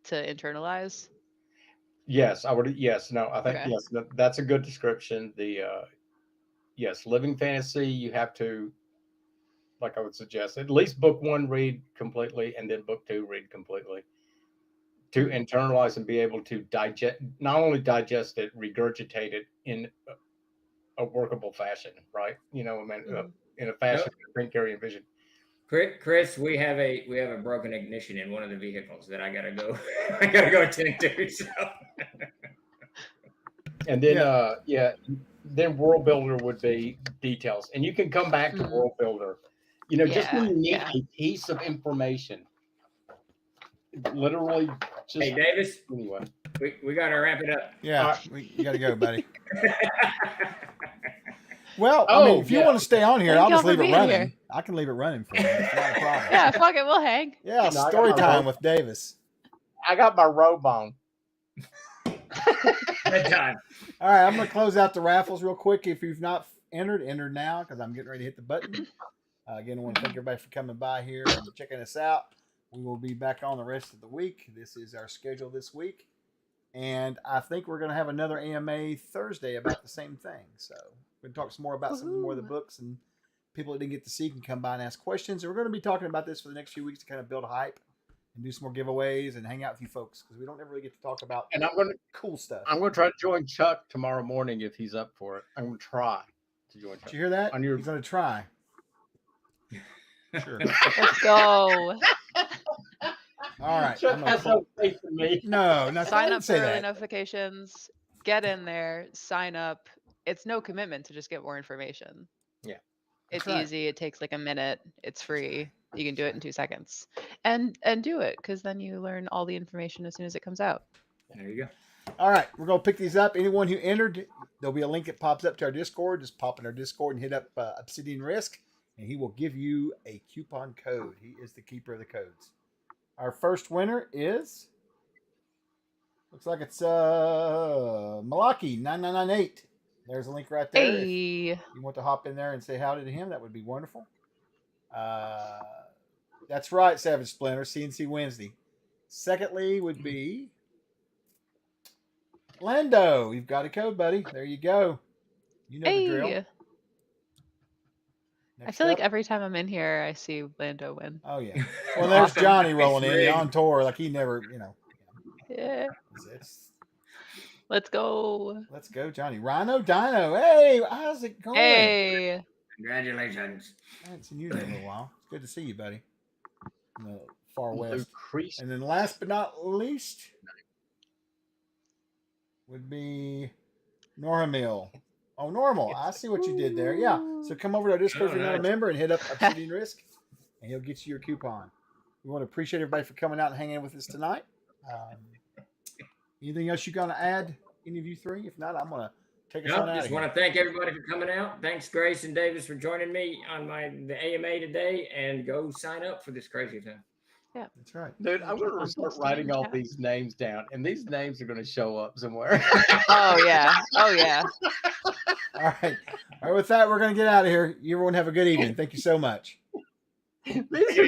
to internalize. Yes, I would. Yes, no, I think yes, that's a good description. Yes, Living Fantasy, you have to, like I would suggest, at least book 1 read completely, and then book 2 read completely to internalize and be able to digest, not only digest it, regurgitate it in a workable fashion, right? You know, I mean, in a fashion that think, carry, and vision. Chris, we have a broken ignition in one of the vehicles that I gotta go. I gotta go attend to. So. And then then World Builder would be details, and you can come back to World Builder. You know, just when you need a piece of information, literally. Just, hey, Davis. Anyway, we gotta wrap it up. Yeah, you gotta go, buddy. Well, I mean, if you want to stay on here, I'll just leave it running. Here. I can leave it running for you. It's not a problem. Yeah, fuck it, we'll hang. Yeah, no, story time with Davis. I got my robe on. Bedtime. All right, I'm going to close out the raffles real quick. If you've not entered, enter now because I'm getting ready to hit the button. Again, I want to thank everybody for coming by here and checking us out. We will be back on the rest of the week. This is our schedule this week. And I think we're going to have another AMA Thursday about the same thing. So we're going to talk some more about some more of the books, and people that didn't get to see can come by and ask questions. And we're going to be talking about this for the next few weeks to kind of build hype and do some more giveaways and hang out with you folks because we don't ever really get to talk about cool stuff. I'm going to try to join Chuck tomorrow morning if he's up for it. I'm going to try to join Chuck. Did you hear that? He's going to try. Sure. Let's go. All right. Chuck has no faith in me. No, sign up for early notifications. Get in there. Sign up. It's no commitment to just get more information. Yeah. It's easy. It takes like a minute. It's free. You can do it in 2 seconds. And do it because then you learn all the information as soon as it comes out. There you go. All right. We're going to pick these up. Anyone who entered, there'll be a link that pops up to our Discord. Just pop in our Discord and hit up Obsidian Risk, and he will give you a coupon code. He is the keeper of the codes. Our first winner is, looks like it's Malaki 9998. There's a link right there. Hey. If you want to hop in there and say howdy to him, that would be wonderful. That's right, Savage Splinter, CNC Wednesday. Secondly would be Lando. You've got a code, buddy. There you go. You know the drill. I feel like every time I'm in here, I see Lando win. Oh, yeah. Well, there's Johnny rolling in on tour. Like he never, you know. Yeah. Let's go. Let's go, Johnny. Rhino Dino. Hey, how's it going? Hey. Congratulations. I haven't seen you in a little while. It's good to see you, buddy. In the far west. And then last but not least would be Norhamil. Oh, normal. I see what you did there. Yeah. So come over to our Discord if you're not a member and hit up Obsidian Risk, and he'll get you your coupon. We want to appreciate everybody for coming out and hanging with us tonight. Anything else you got to add, any of you three? If not, I'm going to take us on out. I just want to thank everybody for coming out. Thanks, Grace and Davis, for joining me on the AMA today, and go sign up for this crazy thing. Yeah, that's right. Dude, I'm going to start writing all these names down, and these names are going to show up somewhere. Oh, yeah. Oh, yeah. All right. All right. With that, we're going to get out of here. You everyone have a good evening. Thank you so much.